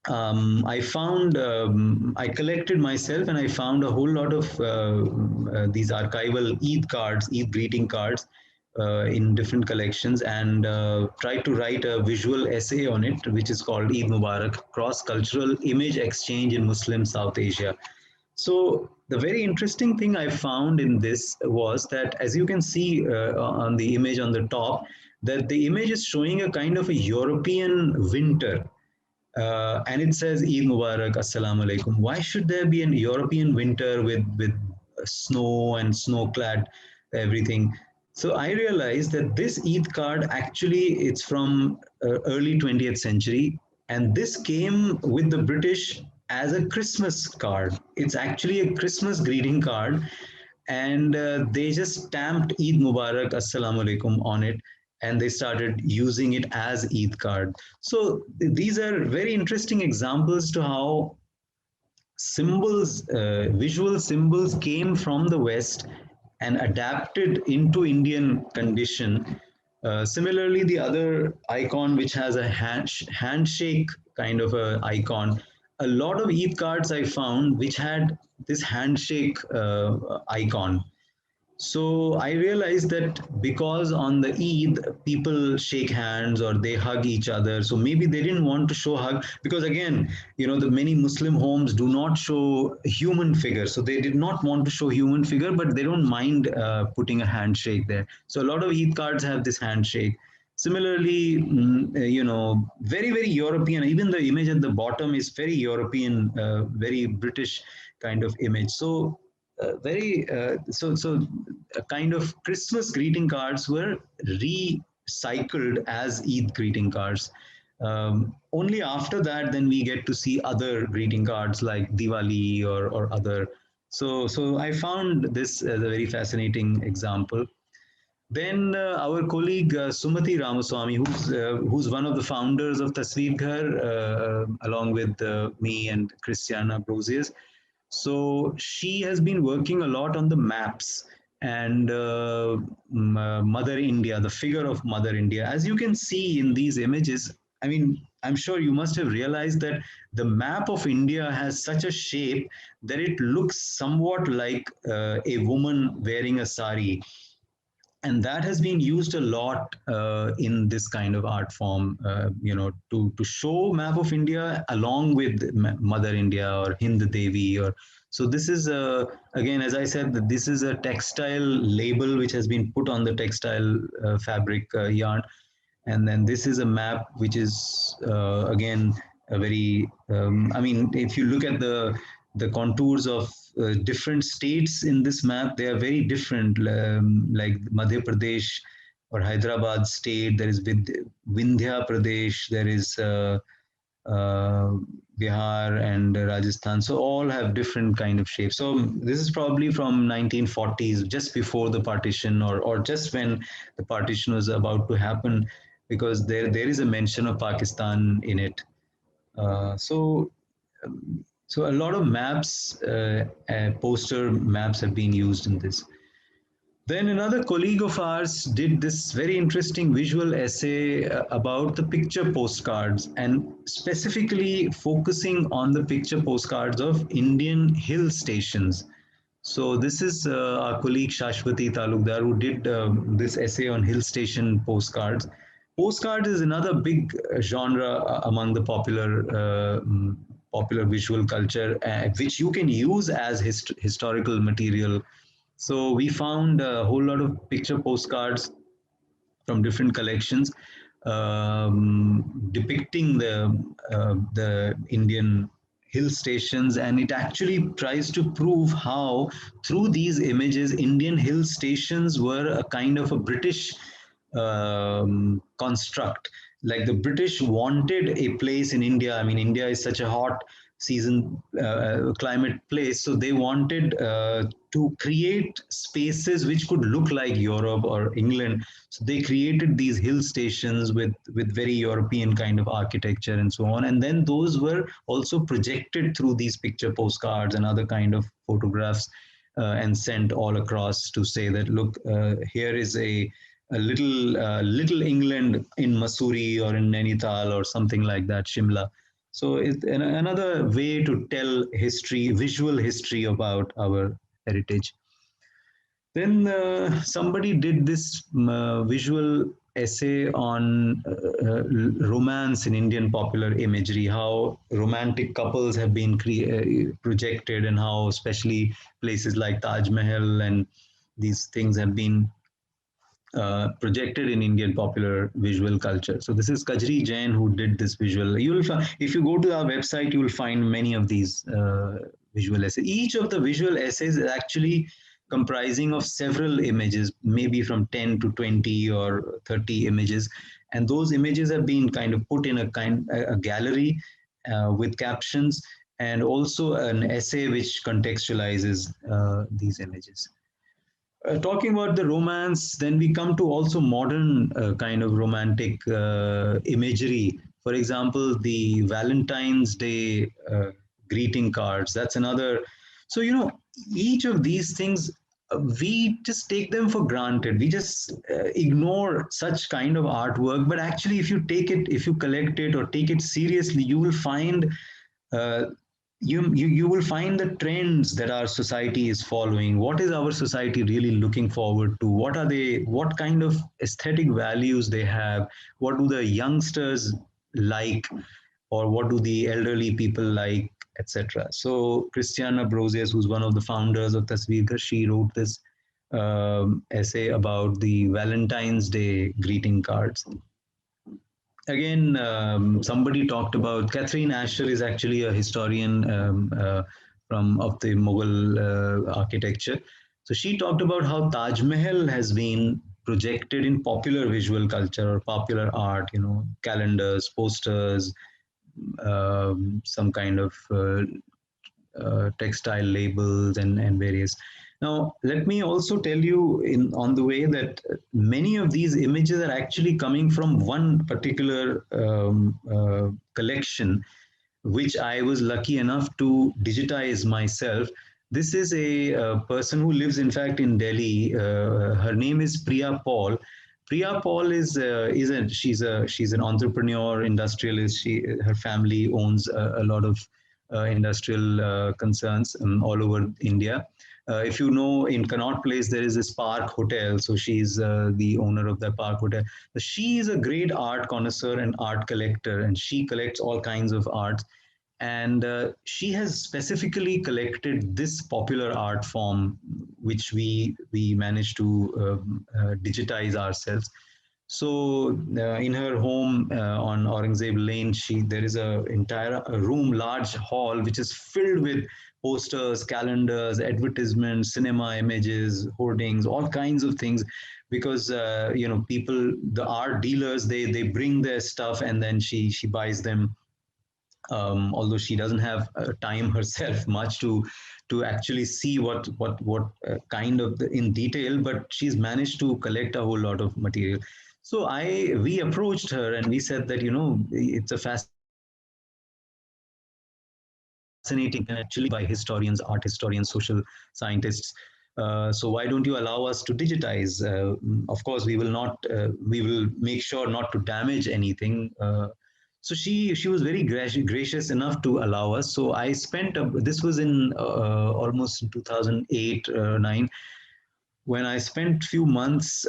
I collected myself and I found a whole lot of these archival Eid cards, Eid greeting cards in different collections, and tried to write a visual essay on it, which is called Eid Mubarak Cross Cultural Image Exchange in Muslim South Asia. So, the very interesting thing I found in this was that, as you can see on the image on the top, that the image is showing a kind of a European winter, and it says Eid Mubarak, Assalamu alaikum. Why should there be an European winter with snow and snow clad everything? So I realized that this Eid card actually it's from early 20th century, and this came with the British as a Christmas card. It's actually a Christmas greeting card, and they just stamped Eid Mubarak, Assalamu alaikum on it, and they started using it as Eid card. So these are very interesting examples to how symbols, visual symbols came from the West and adapted into Indian condition. Similarly, the other icon, which has a handshake kind of a icon, a lot of Eid cards I found which had this handshake icon. So I realized that because on the Eid people shake hands or they hug each other, so maybe they didn't want to show hug because again, the many Muslim homes do not show human figure, so they did not want to show human figure, but they don't mind putting a handshake there. So a lot of Eid cards have this handshake. Similarly, very European. Even the image at the bottom is very European, very British kind of image. So very so a kind of Christmas greeting cards were recycled as Eid greeting cards. Only after that, then we get to see other greeting cards like Diwali or other. So I found this as a very fascinating example. Then our colleague Sumati Ramaswamy, who's one of the founders of Tasveer Ghar, along with me and Christiana Brosius, so she has been working a lot on the maps and Mother India, the figure of Mother India. As you can see in these images, I mean, I'm sure you must have realized that the map of India has such a shape that it looks somewhat like a woman wearing a sari, and that has been used a lot in this kind of art form, to show map of India along with Mother India or Hind Devi. Or so this is again, as I said, that this is a textile label which has been put on the textile fabric yarn, and then this is a map which is again a very I mean, if you look at the contours of different states in this map, they are very different, like Madhya Pradesh or Hyderabad state, there is Vindhya Pradesh, there is uh, Bihar and Rajasthan, so all have different kind of shapes. So this is probably from 1940s, just before the partition, or just when the partition was about to happen, because there is a mention of Pakistan in it. So a lot of maps, poster maps have been used in this. Then another colleague of ours did this very interesting visual essay about the picture postcards and specifically focusing on the picture postcards of Indian hill stations. So this is our colleague Shashwati Talukdar who did this essay on hill station postcards. Postcards is another big genre among the popular visual culture, which you can use as historical material. So we found a whole lot of picture postcards from different collections depicting the Indian hill stations, and it actually tries to prove how through these images Indian hill stations were a kind of a British construct. Like the British wanted a place in India. I mean, India is such a hot season climate place, so they wanted to create spaces which could look like Europe or England. So they created these hill stations with very European kind of architecture and so on. And then those were also projected through these picture postcards and other kind of photographs and sent all across to say that look, here is a little England in Masuri or in Nainital or something like that, Shimla. So it's another way to tell history, visual history about our heritage. Then somebody did this visual essay on romance in Indian popular imagery, how romantic couples have been projected, and how especially places like Taj Mahal and these things have been projected in Indian popular visual culture. So this is Kajri Jain who did this visual. If you go to our website, you will find many of these visual essays. Each of the visual essays is actually comprising of several images, maybe from 10 to 20 or 30 images, and those images have been kind of put in a gallery with captions and also an essay which contextualizes these images. Talking about the romance, then we come to also modern kind of romantic imagery. For example, the Valentine's Day greeting cards. That's another. So, each of these things, we just take them for granted. We just ignore such kind of artwork. But actually, if you collect it or take it seriously, you will find uh, you will find the trends that our society is following. What is our society really looking forward to? What kind of aesthetic values they have? What do the youngsters like, or what do the elderly people like, etc. So Christiana Brosius, who's one of the founders of Tasveer Ghar, she wrote this essay about the Valentine's Day greeting cards. Again, somebody talked about Catherine Asher is actually a historian from of the Mughal architecture. So she talked about how Taj Mahal has been projected in popular visual culture or popular art. Calendars, posters, some kind of textile labels and various. Now, let me also tell you on the way that many of these images are actually coming from one particular collection, which I was lucky enough to digitize myself. This is a person who lives, in fact, in Delhi. Her name is Priya Paul. Priya Paul she's an entrepreneur, industrialist. Her family owns a lot of industrial concerns all over India. If you know, in Connaught Place, there is this Park Hotel. So she's the owner of that Park Hotel. She is a great art connoisseur and art collector, and she collects all kinds of art. And she has specifically collected this popular art form, which we managed to digitize ourselves. So in her home on Aurangzeb Lane, there is a entire room, large hall, which is filled with posters, calendars, advertisements, cinema images, hoardings, all kinds of things. Because people, the art dealers, they bring their stuff and then she buys them. Although she doesn't have time herself much to actually see what kind of in detail, but she's managed to collect a whole lot of material. So we approached her and we said that it's a fascinating collection. Can you digitize it? By historians, art historians, social scientists. So why don't you allow us to digitize? Of course, we will not. We will make sure not to damage anything. So she was very gracious enough to allow us. So I spent this was in almost in 2008 9, when I spent few months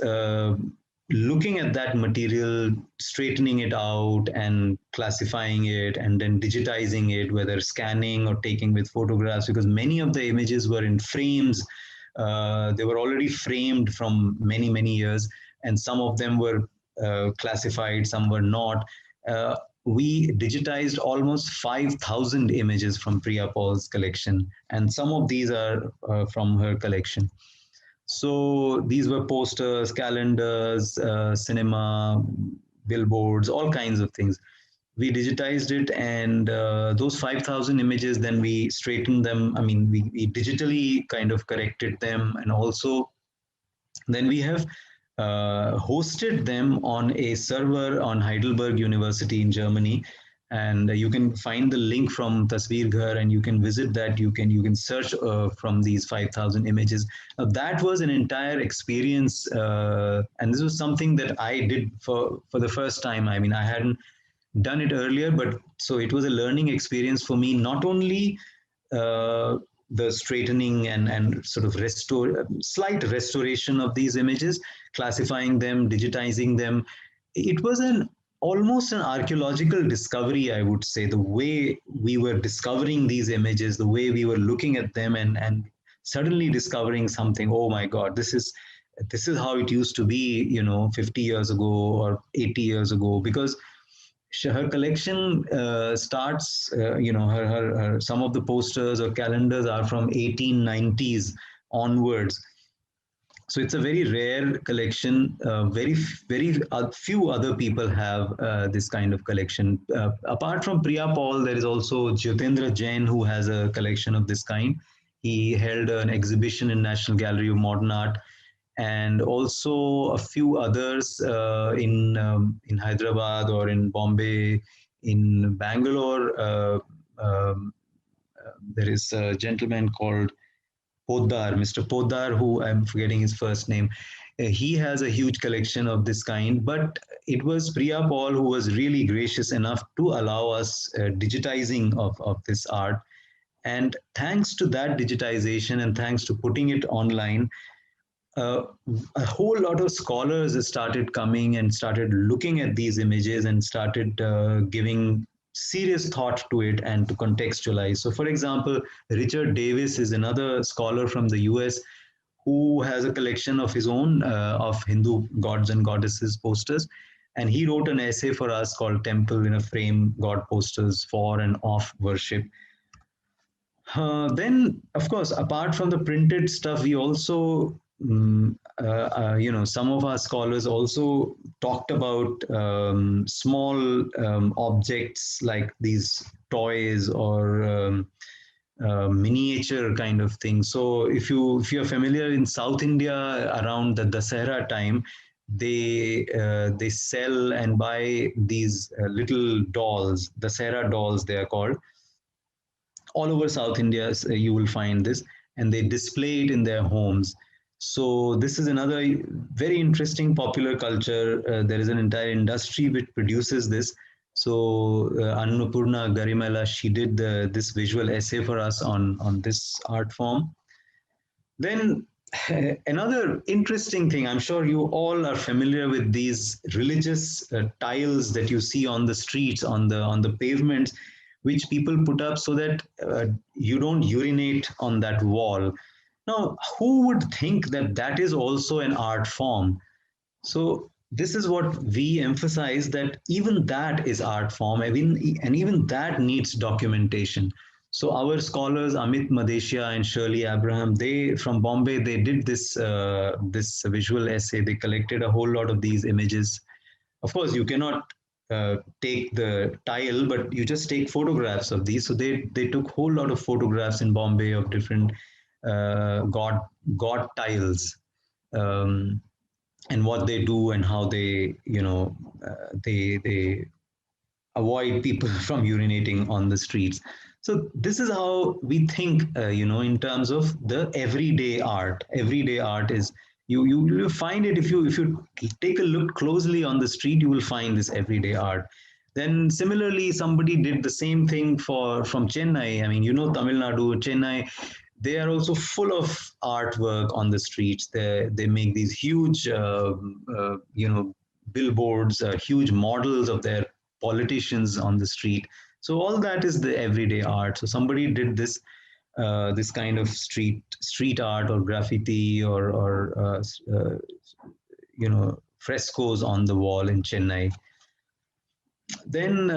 looking at that material, straightening it out and classifying it, and then digitizing it, whether scanning or taking with photographs, because many of the images were in frames. They were already framed from many years, and some of them were classified, some were not. We digitized almost 5,000 images from Priya Paul's collection, and some of these are from her collection. So these were posters, calendars, cinema, billboards, all kinds of things. We digitized it, and those 5,000 images, then we straightened them. I mean, we digitally kind of corrected them, and also then we have hosted them on a server on Heidelberg University in Germany. And you can find the link from Tasveer Ghar, and you can visit that. You can search from these 5,000 images. Now, that was an entire experience, and this was something that I did for the first time. I mean, I hadn't done it earlier, but so it was a learning experience for me. Not only uh, the straightening and sort of slight restoration of these images, classifying them, digitizing them. It was an almost an archaeological discovery, I would say, the way we were discovering these images, the way we were looking at them, and suddenly discovering something. Oh my God, this is how it used to be, 50 years ago or 80 years ago. Because her collection starts, some of the posters or calendars are from 1890s onwards. So it's a very rare collection. Very few other people have this kind of collection. Apart from Priya Paul, there is also Jyotendra Jain, who has a collection of this kind. He held an exhibition in National Gallery of Modern Art, and also a few others in Hyderabad or in Bombay, in Bangalore. There is a gentleman called Poddar, Mr. Poddar, who I'm forgetting his first name. He has a huge collection of this kind, but it was Priya Paul who was really gracious enough to allow us digitizing of this art. And thanks to that digitization and thanks to putting it online, uh, a whole lot of scholars started coming and started looking at these images and started giving serious thought to it and to contextualize. So, for example, Richard Davis is another scholar from the US who has a collection of his own of Hindu gods and goddesses posters. And he wrote an essay for us called Temple in a Frame: God Posters for and of Worship. Then, of course, apart from the printed stuff, we also, some of our scholars also talked about small objects like these toys or miniature kind of things. So, if you're familiar in South India around the Dasahra time, they sell and buy these little dolls, Dasahra dolls they are called. All over South India, you will find this, and they display it in their homes. So this is another very interesting popular culture. There is an entire industry which produces this. So Annapurna Garimela, she did this visual essay for us on this art form. Then another interesting thing, I'm sure you all are familiar with these religious tiles that you see on the streets, on the pavements, which people put up so that you don't urinate on that wall. Now, who would think that that is also an art form? So this is what we emphasize, that even that is art form, and even that needs documentation. So our scholars Amit Madeshia and Shirley Abraham, they from Bombay, they did this visual essay. They collected a whole lot of these images. Of course, you cannot take the tile, but you just take photographs of these. So they took a whole lot of photographs in Bombay of different god tiles. Um, and what they do and how they they avoid people from urinating on the streets. So this is how we think, in terms of the everyday art. Everyday art is, you find it, if you take a look closely on the street, you will find this everyday art. Then similarly, somebody did the same thing for from Chennai. I mean, Tamil Nadu, Chennai, they are also full of artwork on the streets. They make these huge, billboards, huge models of their politicians on the street. So all that is the everyday art. So somebody did this kind of street art or graffiti or frescoes on the wall in Chennai. Then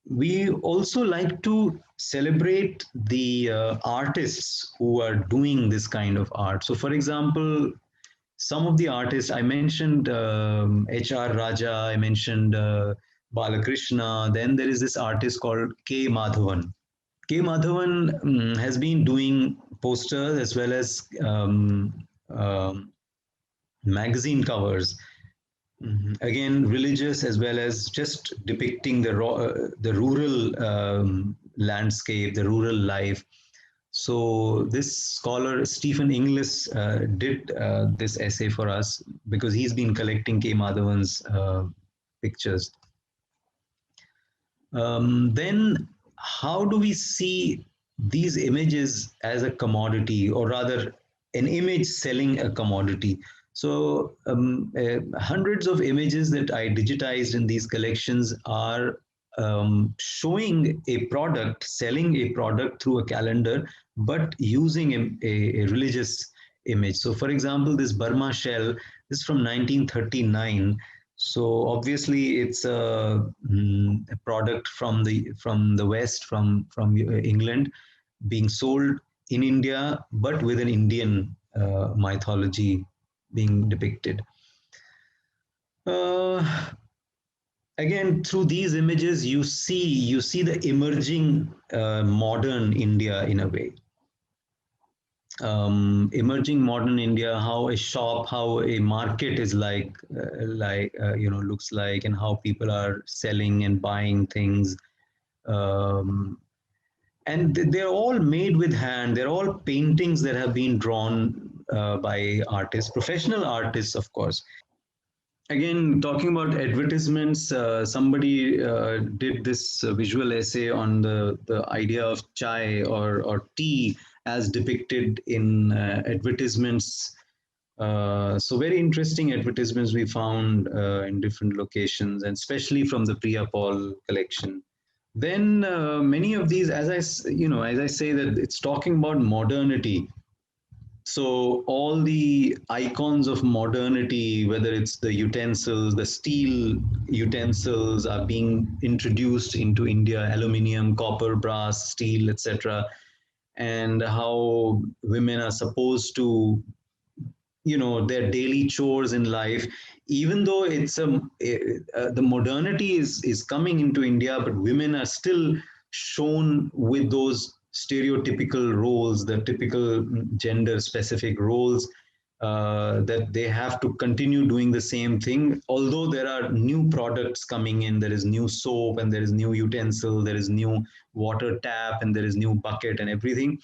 we also like to celebrate the artists who are doing this kind of art. So, for example, some of the artists I mentioned, H.R. Raja, I mentioned Balakrishna. Then there is this artist called K. Madhavan. K. Madhavan has been doing posters as well as magazine covers. Again, religious as well as just depicting the rural landscape, the rural life. So this scholar Stephen Inglis did this essay for us because he's been collecting K. Madhavan's pictures. Then how do we see these images as a commodity, or rather an image selling a commodity? So hundreds of images that I digitized in these collections are showing a product, selling a product through a calendar, but using a religious image. So for example, this Burma shell is from 1939. So obviously, it's a product from the West, from England, being sold in India, but with an Indian mythology being depicted. Uh, Again, through these images, you see the emerging modern India in a way. Emerging modern India, how a shop, how a market is looks like, and how people are selling and buying things. Um, and they're all made with hand. They're all paintings that have been drawn by artists, professional artists, of course. Again, talking about advertisements, somebody did this visual essay on the idea of chai or tea as depicted in advertisements. So very interesting advertisements we found in different locations, and especially from the Priya Paul collection. Then many of these, as I say, that it's talking about modernity. So all the icons of modernity, whether it's the utensils, the steel utensils, are being introduced into India: aluminium, copper, brass, steel, etc. And how women are supposed to, their daily chores in life, even though the modernity is coming into India, but women are still shown with those stereotypical roles, the typical gender specific roles, that they have to continue doing the same thing. Although there are new products coming in, there is new soap, and there is new utensil, there is new water tap, and there is new bucket and everything,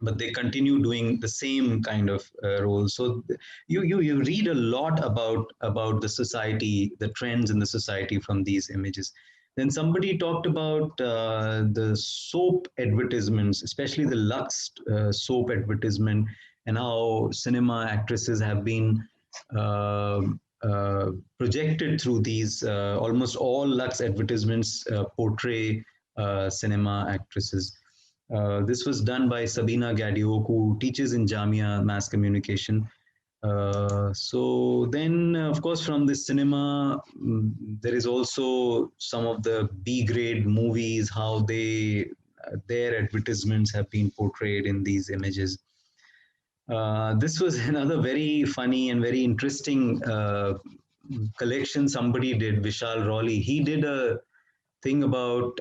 but they continue doing the same kind of role. So you read a lot about the society, the trends in the society from these images. Then somebody talked about the soap advertisements, especially the Lux soap advertisement, and how cinema actresses have been uh, uh, projected through these. Almost all Lux advertisements portray cinema actresses. This was done by Sabina Gadio, who teaches in Jamia Mass Communication. So then, of course, from the cinema, there is also some of the B grade movies, how their advertisements have been portrayed in these images. This was another very funny and very interesting collection somebody did, Vishal Rawley. He did a thing about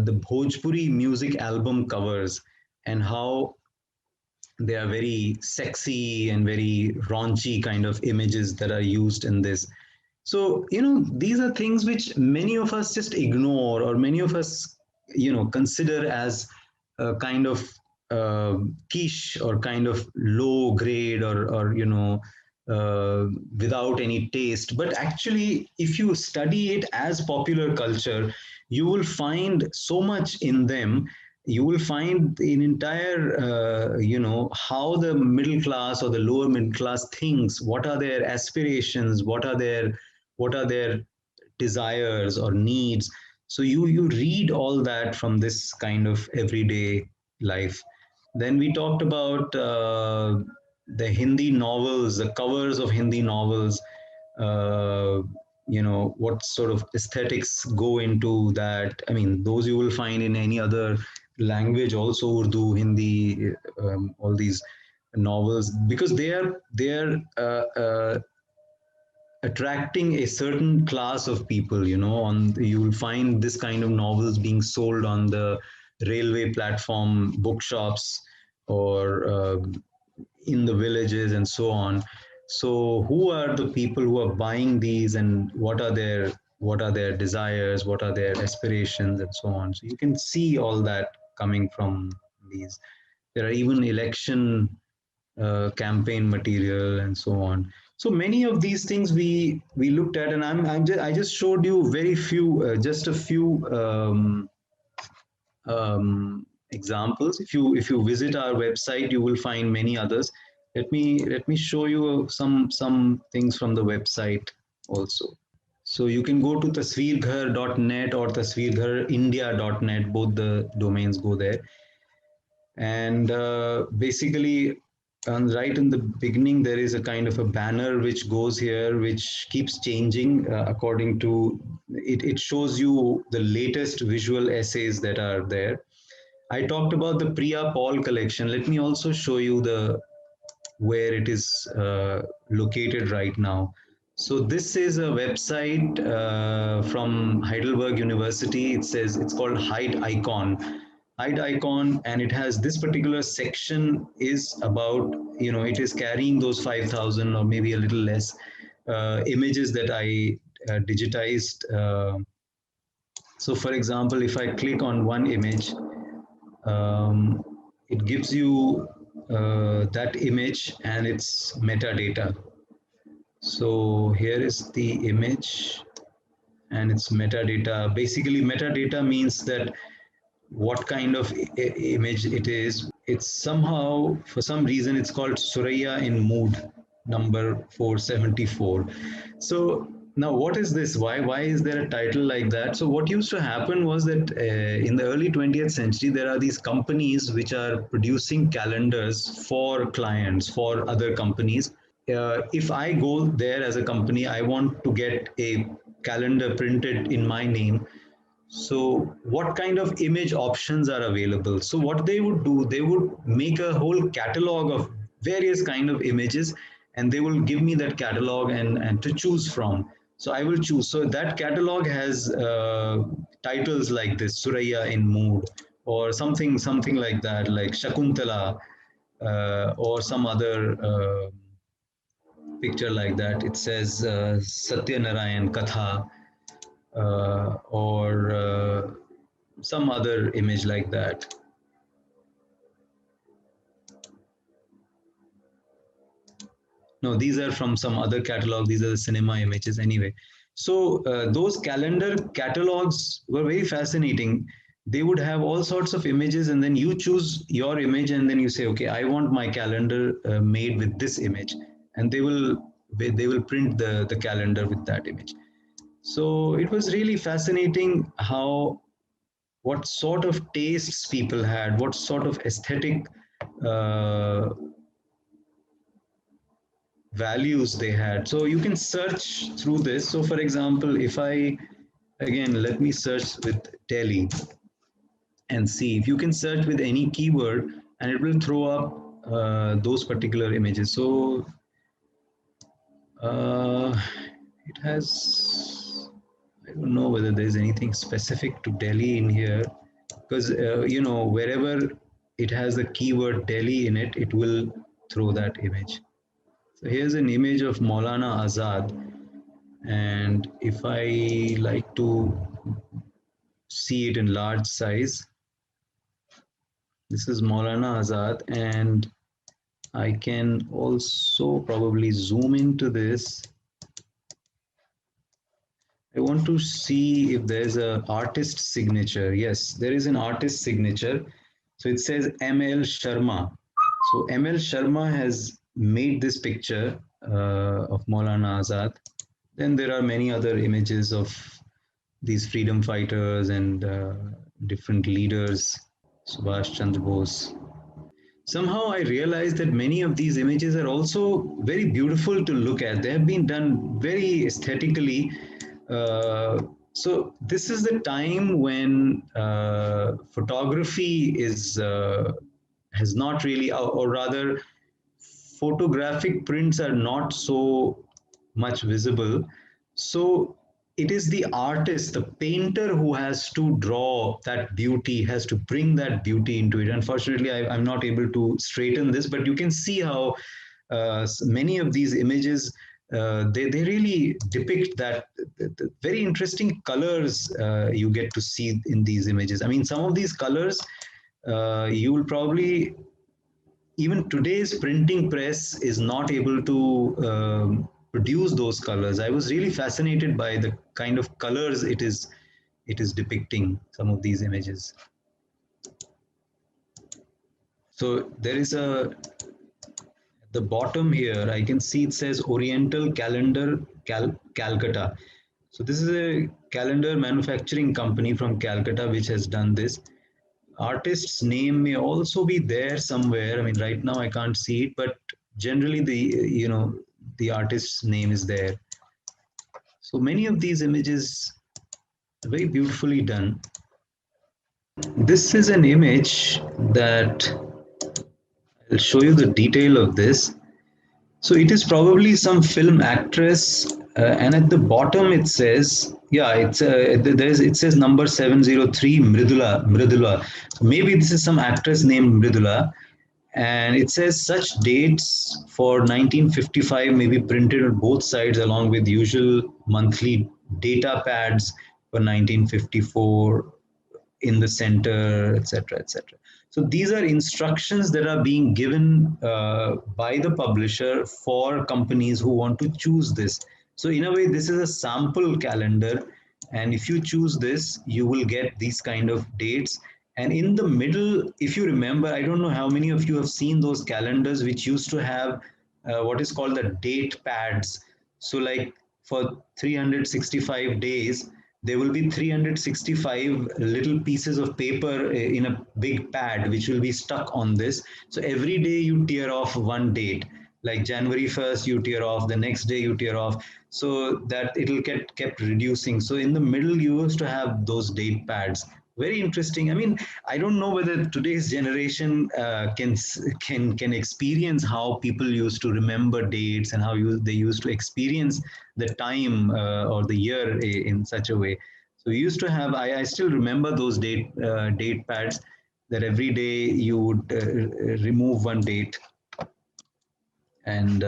the Bhojpuri music album covers, and how they are very sexy and very raunchy kind of images that are used in this. So, these are things which many of us just ignore, or many of us consider as a kind of quiche or kind of low grade, or without any taste. But actually, if you study it as popular culture, you will find so much in them. You will find an entire how the middle class or the lower middle class thinks, what are their aspirations, what are their desires or needs. So you read all that from this kind of everyday life. Then we talked about the Hindi novels, the covers of Hindi novels. uh, what sort of aesthetics go into that. I mean, those you will find in any other language also, Urdu, Hindi, all these novels, because they are attracting a certain class of people. On you will find this kind of novels being sold on the railway platform, bookshops, or in the villages and so on. So who are the people who are buying these, and what are their desires, what are their aspirations, and so on. So you can see all that coming from these. There are even election campaign material and so on. So many of these things we looked at, and I just showed you very few, just a few examples. If you visit our website, you will find many others. Let me show you some things from the website also. So you can go to tasveerghar.net or tasveergharindia.net. Both the domains go there. And basically, right in the beginning, there is a kind of a banner which goes here, which keeps changing according to it. It shows you the latest visual essays that are there. I talked about the Priya Paul collection. Let me also show you the where it is located right now. So this is a website from Heidelberg University. It says it's called Hide Icon, and it has this particular section is about, it is carrying those 5,000 or maybe a little less images that I digitized. So for example, if I click on one image, um, it gives you that image and its metadata. So here is the image and its metadata. Basically, metadata means that what kind of image it is. It's somehow, for some reason, it's called Suraya in Mood number 474. So now, what is this? Why is there a title like that? So what used to happen was that in the early 20th century, there are these companies which are producing calendars for clients, for other companies. If I go there as a company, I want to get a calendar printed in my name. So what kind of image options are available? So what they would do, they would make a whole catalog of various kind of images, and they will give me that catalog and to choose from. So I will choose. So that catalog has titles like this, Suraya in Mood, or something like that, like Shakuntala, or some other picture like that. It says Satya Narayan Katha, or some other image like that. No, these are from some other catalog. These are the cinema images anyway. So those calendar catalogs were very fascinating. They would have all sorts of images, and then you choose your image, and then you say, okay, I want my calendar made with this image, and they will print the calendar with that image. So it was really fascinating how what sort of tastes people had, what sort of aesthetic uh, values they had. So you can search through this. So for example, if I, again, let me search with Delhi and see if you can search with any keyword, and it will throw up those particular images. So uh, it has, I don't know whether there's anything specific to Delhi in here, because wherever it has the keyword Delhi in it, it will throw that image. So here's an image of Maulana Azad, and if I like to see it in large size. This is Maulana Azad, and I can also probably zoom into this. I want to see if there's an artist signature. Yes, there is an artist signature. So it says ML Sharma. So ML Sharma has made this picture of Maulana Azad. Then there are many other images of these freedom fighters and different leaders, Subhash Chandra Bose. Somehow I realized that many of these images are also very beautiful to look at. They have been done very aesthetically. So this is the time when photography is has not really, or rather, photographic prints are not so much visible. So it is the artist, the painter, who has to draw that beauty, has to bring that beauty into it. Unfortunately, I'm not able to straighten this, but you can see how many of these images they really depict that the very interesting colors you get to see in these images. I mean, some of these colors you will probably, even today's printing press is not able to produce those colors. I was really fascinated by the kind of colors it is depicting some of these images. So there is a, at the bottom here, I can see it says Oriental Calendar Calcutta. So this is a calendar manufacturing company from Calcutta which has done this. Artist's name may also be there somewhere. I mean, right now I can't see it, but generally the artist's name is there. So many of these images are very beautifully done. This is an image that I'll show you the detail of this. So it is probably some film actress, and at the bottom it says, yeah, it says number 703 Mridula. So maybe this is some actress named Mridula, and it says such dates for 1955 may be printed on both sides along with usual monthly data pads for 1954 in the center, etc., etc. So these are instructions that are being given by the publisher for companies who want to choose this. So in a way, this is a sample calendar, and if you choose this, you will get these kind of dates. And in the middle, if you remember, I don't know how many of you have seen those calendars which used to have what is called the date pads. So like for 365 days, there will be 365 little pieces of paper in a big pad which will be stuck on this. So every day you tear off one date, like January 1st you tear off, the next day you tear off, so that it'll get kept reducing. So in the middle you used to have those date pads. Very interesting. I mean, I don't know whether today's generation can experience how people used to remember dates and how they used to experience the time or the year in such a way. So we used to have. I still remember those date pads that every day you would remove one date, and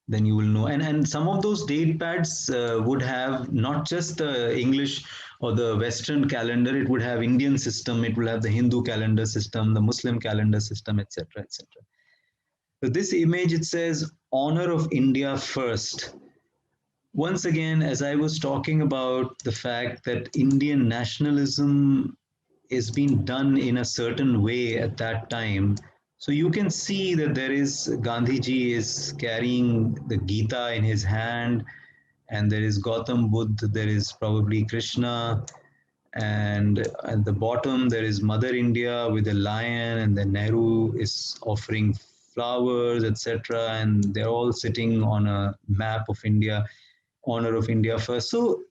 then you will know. And some of those date pads would have not just the English or the Western calendar. It would have Indian system. It will have the Hindu calendar system, the Muslim calendar system, etc., etc. So this image, it says honor of India first. Once again, as I was talking about the fact that Indian nationalism is being done in a certain way at that time, so you can see that there is Gandhiji is carrying the Gita in his hand, and there is Gautam Buddha, there is probably Krishna, and at the bottom there is Mother India with a lion, and then Nehru is offering flowers, etc. And they're all sitting on a map of India, honor of India first. So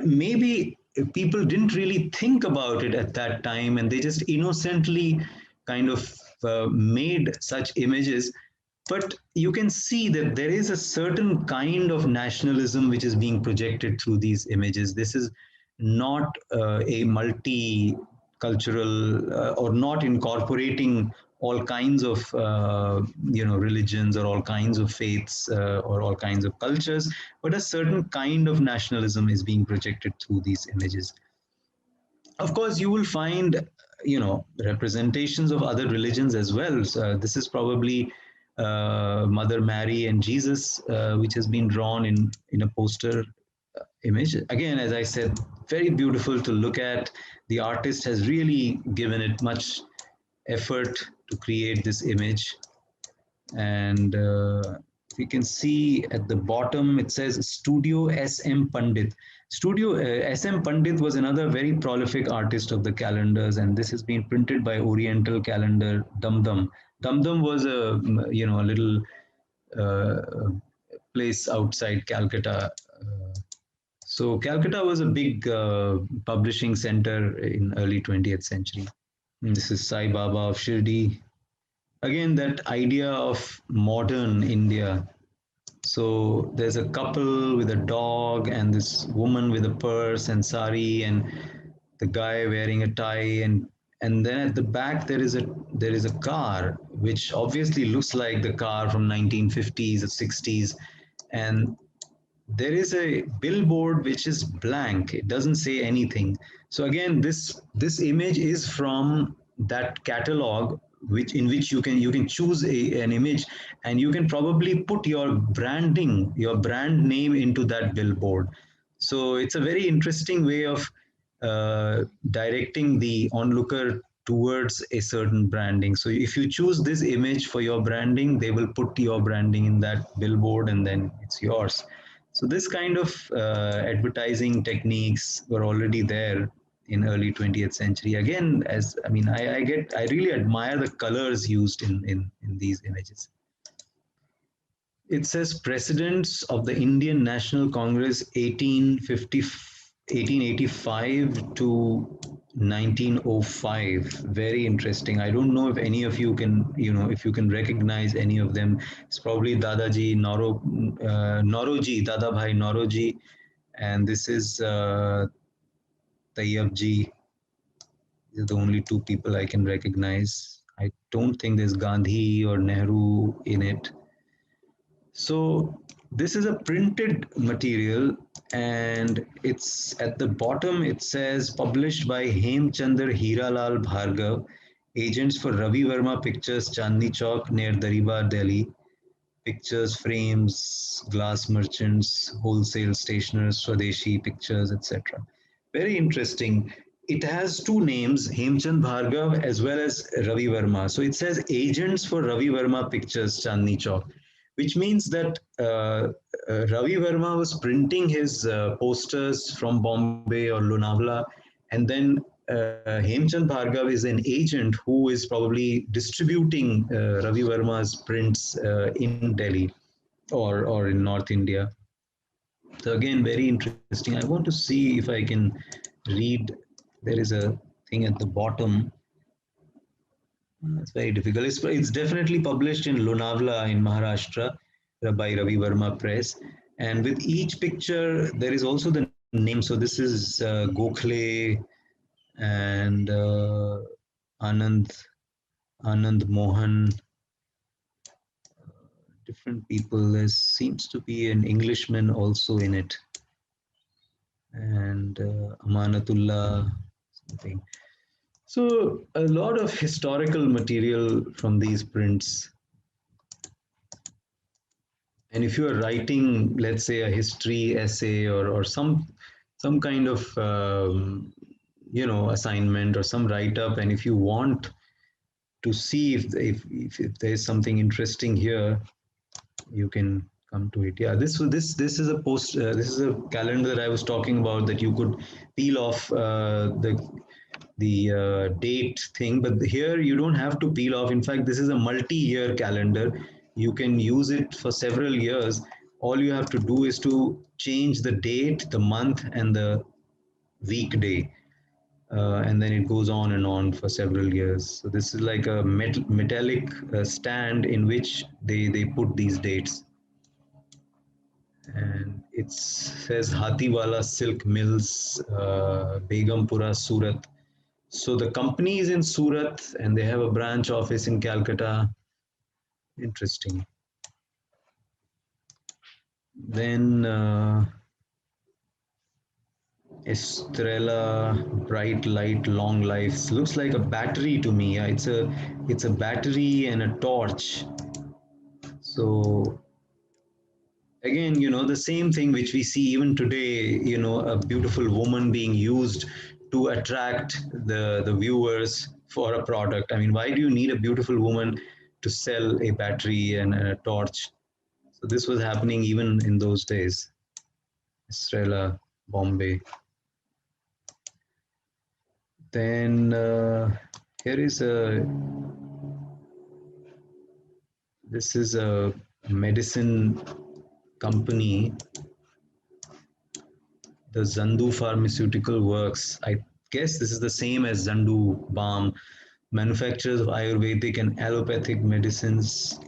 maybe people didn't really think about it at that time, and they just innocently kind of made such images. But you can see that there is a certain kind of nationalism which is being projected through these images. This is not a multicultural or not incorporating all kinds of religions or all kinds of faiths or all kinds of cultures, but a certain kind of nationalism is being projected through these images. Of course, you will find, representations of other religions as well. So, this is probably Mother Mary and Jesus, which has been drawn in a poster image. Again, as I said, very beautiful to look at. The artist has really given it much effort to create this image. And you can see at the bottom it says Studio SM Pandit. Studio SM Pandit was another very prolific artist of the calendars, and this has been printed by Oriental Calendar Dum Dum. Dum Dum was a little uh, place outside Calcutta. So Calcutta was a big publishing center in early 20th century. And this is Sai Baba of Shirdi. Again, that idea of modern India. So there's a couple with a dog and this woman with a purse and sari and the guy wearing a tie, and then at the back there is a car which obviously looks like the car from 1950s or 60s, and there is a billboard which is blank, it doesn't say anything. So again, this image is from that catalog, which in which you can choose an image, and you can probably put your branding, your brand name into that billboard. So it's a very interesting way of directing the onlooker towards a certain branding. So if you choose this image for your branding, they will put your branding in that billboard and then it's yours. So this kind of advertising techniques were already there in early 20th century. Again, as I mean, I really admire the colors used in these images. It says Presidents of the Indian National Congress 1885 to 1905. Very interesting. I don't know if any of you can, if you can recognize any of them. It's probably Dadaji Noroji, Dada Bhai Noroji, and this is Tayyabji. These are the only two people I can recognize. I don't think there's Gandhi or Nehru in it. So this is a printed material, and it's at the bottom it says published by Hemchandar Hiralal Bhargav, agents for Ravi Verma Pictures, Chandni Chowk near Daribar, Delhi. Pictures, frames, glass merchants, wholesale stationers, Swadeshi Pictures, etc. Very interesting. It has two names, Hemchand Bhargav as well as Ravi Verma. So it says agents for Ravi Verma Pictures, Chandni Chowk, which means that Ravi Verma was printing his posters from Bombay or Lonavala, and then Hemchand Bhargav is an agent who is probably distributing Ravi Verma's prints in Delhi or in North India. So again, very interesting. I want to see if I can read. There is a thing at the bottom. It's very difficult. It's definitely published in Lonavala in Maharashtra by Ravi Verma Press. And with each picture, there is also the name. So this is Gokhale and Anand, Anand Mohan, different people. There seems to be an Englishman also in it, and Amanatullah, something. So a lot of historical material from these prints. And if you are writing, let's say, a history essay or some kind of assignment or some write up, and if you want to see if there is something interesting here, you can come to it. Yeah, this is a post. This is a calendar that I was talking about, that you could peel off the date thing, but here you don't have to peel off. In fact, this is a multi-year calendar. You can use it for several years. All you have to do is to change the date, the month, and the weekday, and then it goes on and on for several years. So this is like a metallic stand in which they put these dates. And it says Hatiwala Silk Mills, Begumpura, Surat. So the company is in Surat and they have a branch office in Calcutta. Interesting. Then Estrella, bright light, long life. Looks like a battery to me. Yeah, it's a battery and a torch. So again, the same thing which we see even today, a beautiful woman being used to attract the viewers for a product. I mean, why do you need a beautiful woman to sell a battery and a torch? So this was happening even in those days. Estrella, Bombay. Then here is a this is a medicine company, the Zandu Pharmaceutical Works. I guess this is the same as Zandu Balm, manufacturers of Ayurvedic and allopathic medicines.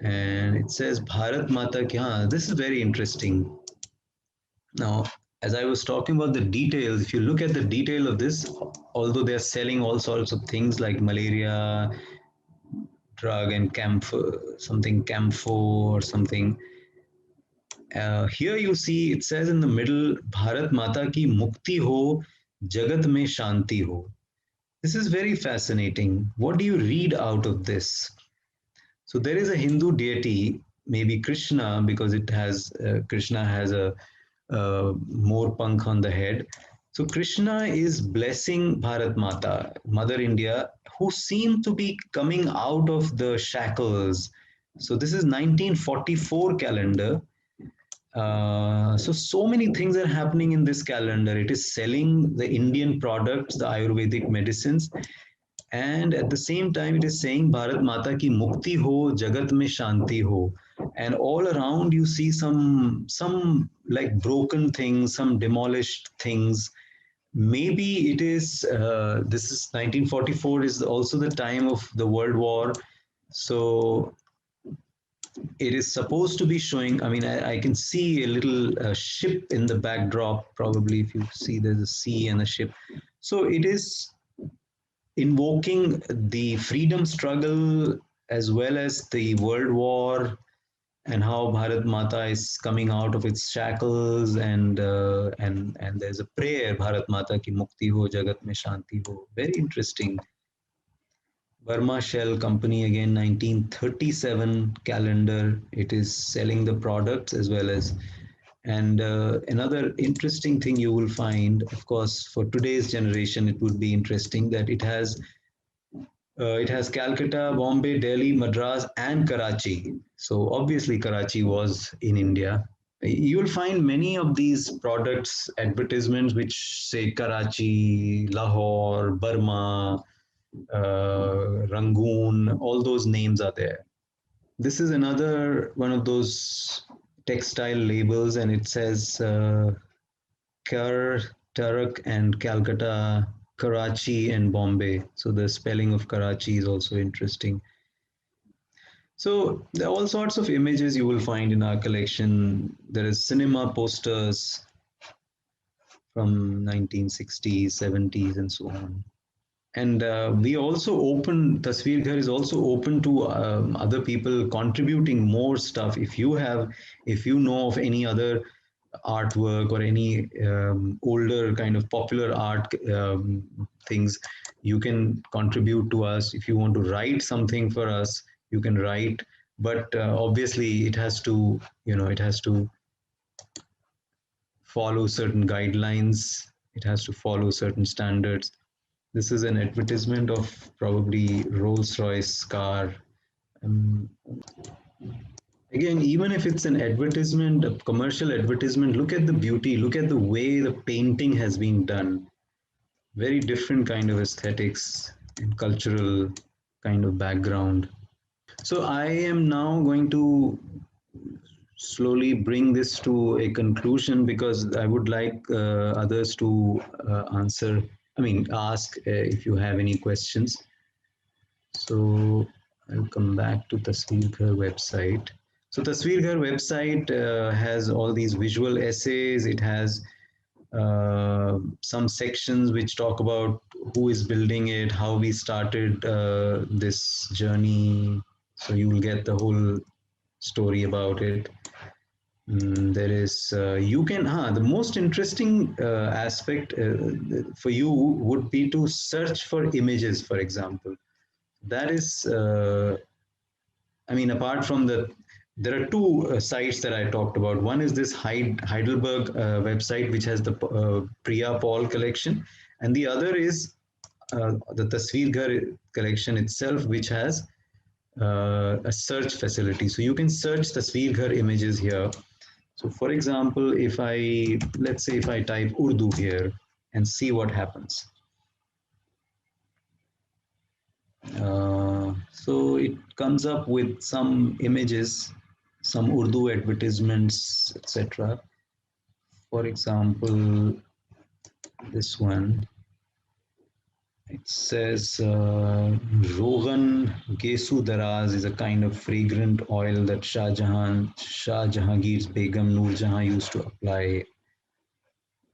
And it says Bharat Mata Ki. This is very interesting. Now, as I was talking about the details, if you look at the detail of this, although they're selling all sorts of things like malaria drug and camphor, something camphor or something, here you see it says in the middle, Bharat Mata ki mukti ho, jagat mein shanti ho. This is very fascinating. What do you read out of this? So there is a Hindu deity, maybe Krishna, because it has Krishna has a more punk on the head. So Krishna is blessing Bharat Mata, Mother India, who seem to be coming out of the shackles. So this is 1944 calendar. So many things are happening in this calendar. It is selling the Indian products, the Ayurvedic medicines, and at the same time it is saying Bharat Mata ki mukti ho, jagat mein shanti ho. And all around you see some like broken things, some demolished things. Maybe it is this is 1944 is also the time of the World War. So it is supposed to be showing. I mean, I can see a little ship in the backdrop. Probably, if you see, there's a sea and a ship. So it is invoking the freedom struggle as well as the World War and how Bharat Mata is coming out of its shackles, and there's a prayer, Bharat Mata ki mukti ho, jagat mein shanti ho. Very interesting. Burma Shell Company, again 1937 calendar. It is selling the products as well as, and another interesting thing you will find, of course, for today's generation, it would be interesting that it has Calcutta, Bombay, Delhi, Madras, and Karachi. So obviously, Karachi was in India. You will find many of these products advertisements which say Karachi, Lahore, Burma, Rangoon, all those names are there. This is another one of those textile labels, and it says Kar, Tarak, and Calcutta, Karachi, and Bombay. So the spelling of Karachi is also interesting. So there are all sorts of images you will find in our collection. There is cinema posters from 1960s, 70s, and so on. And we also open, Tasveer Ghar is also open to other people contributing more stuff. If you know of any other artwork or any older kind of popular art things, you can contribute to us. If you want to write something for us, you can write. But obviously, it has to follow certain guidelines. It has to follow certain standards. This is an advertisement of probably Rolls-Royce car. Um, Again, even if it's an advertisement, a commercial advertisement, look at the beauty, look at the way the painting has been done. Very different kind of aesthetics and cultural kind of background. So I am now going to slowly bring this to a conclusion because I would like others to ask if you have any questions. So I'll come back to Tasveer Ghar website. So Tasveer Ghar website has all these visual essays. It has some sections which talk about who is building it, how we started this journey. So you will get the whole story about it. There is you can the most interesting aspect for you would be to search for images, for example. That is I mean, apart from there are two sites that I talked about. One is this Heidelberg website, which has the Priya Paul collection, and the other is the Tasveer Ghar collection itself, which has a search facility. So you can search Tasveer Ghar images here. So, for example, if let's say if I type Urdu here and see what happens. So it comes up with some images, some Urdu advertisements, etc. For example, this one, it says Rogan Gesu Daraz is a kind of fragrant oil that Shah Jahangir's Begum Noor Jahan used to apply.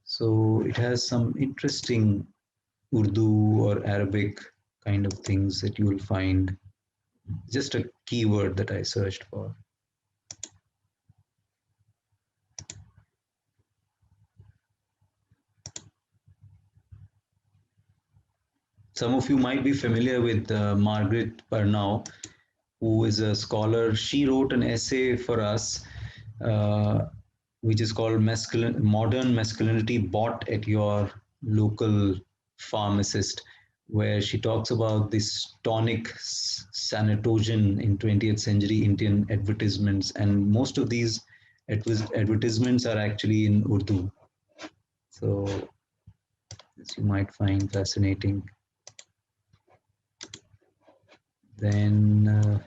So it has some interesting Urdu or Arabic kind of things that you will find. Just a keyword that I searched for. Some of you might be familiar with Margaret Burnau, who is a scholar. She wrote an essay for us, uh, which is called Modern Masculinity Bought at Your Local Pharmacist, where she talks about this tonic sanatogen in 20th century Indian advertisements. And most of these advertisements are actually in Urdu. So this you might find fascinating. Then,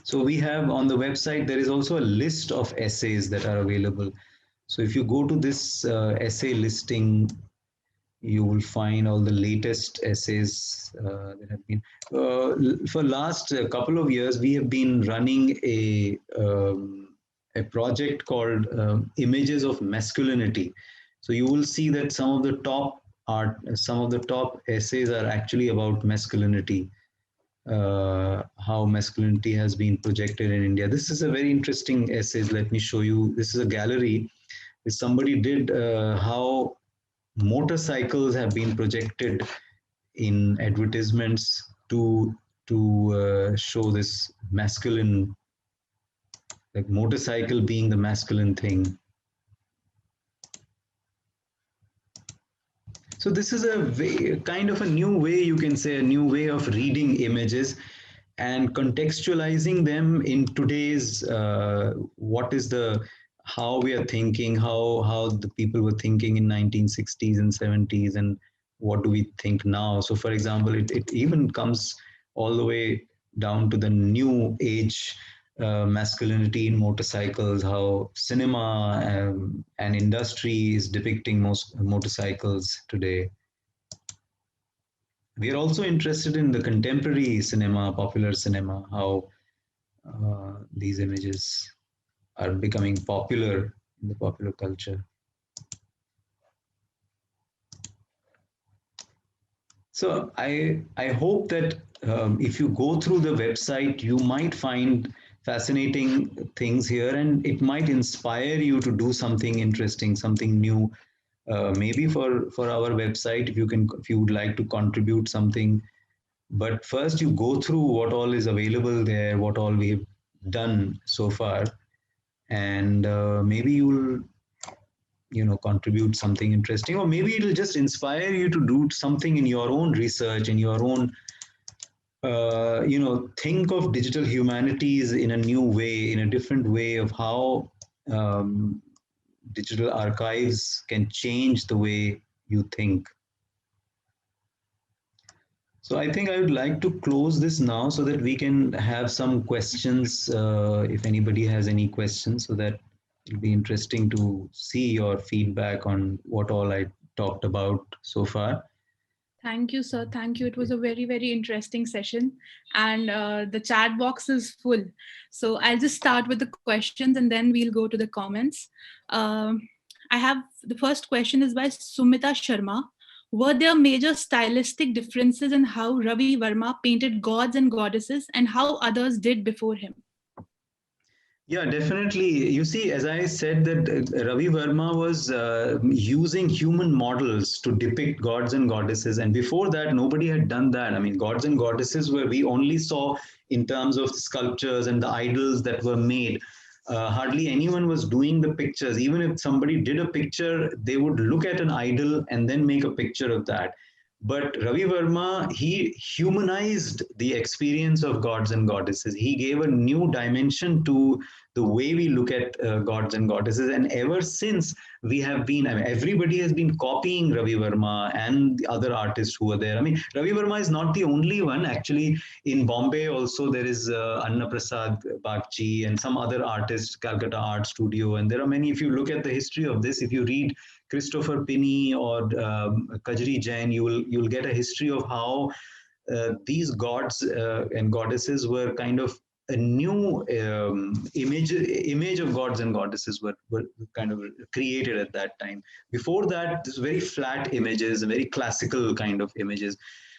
so we have on the website, there is also a list of essays that are available. So if you go to this essay listing, you will find all the latest essays that have been. For last couple of years, we have been running a project called Images of Masculinity. So you will see that some of the top essays are actually about masculinity, how masculinity has been projected in India. This is a very interesting essay. Let me show you. This is a gallery. Somebody did how motorcycles have been projected in advertisements to show this masculine, like motorcycle being the masculine thing. So this is a way, kind of a new way, you can say, a new way of reading images and contextualizing them in today's what is the how we are thinking, how the people were thinking in 1960s and 70s, and what do we think now. So for example, it even comes all the way down to the new age masculinity in motorcycles, how cinema and industry is depicting most motorcycles today. We are also interested in the contemporary cinema, popular cinema, how these images are becoming popular in the popular culture. So I hope that if you go through the website, you might find fascinating things here, and it might inspire you to do something interesting, something new. Maybe for our website, if you would like to contribute something. But first, you go through what all is available there, what all we've done so far, and maybe you'll contribute something interesting, or maybe it'll just inspire you to do something in your own research, in your own think of digital humanities in a new way, in a different way of how um, digital archives can change the way you think. So I think I would like to close this now so that we can have some questions, if anybody has any questions, so that it'll be interesting to see your feedback on what all I talked about so far. Thank you, sir. Thank you. It was a very, very interesting session. And the chat box is full. So I'll just start with the questions and then we'll go to the comments. Um, I have the first question is by Sumita Sharma. Were there major stylistic differences in how Ravi Verma painted gods and goddesses and how others did before him? Yeah, definitely. You see, as I said, that Ravi Verma was using human models to depict gods and goddesses, and before that, nobody had done that. I mean, gods and goddesses were we only saw in terms of sculptures and the idols that were made. Hardly anyone was doing the pictures. Even if somebody did a picture, they would look at an idol and then make a picture of that. But Ravi Verma, he humanized the experience of gods and goddesses. He gave a new dimension to the way we look at gods and goddesses. And ever since we have been, I mean, everybody has been copying Ravi Verma and the other artists who are there. I mean, Ravi Verma is not the only one. Actually, in Bombay also there is Anna Prasad Bagchi and some other artists, Calcutta Art Studio. And there are many, if you look at the history of this, if you read Christopher Pinney or Kajri Jain, you'll get a history of how these gods and goddesses were kind of a new image of gods and goddesses were kind of created at that time. Before that, this very flat images, very classical kind of images.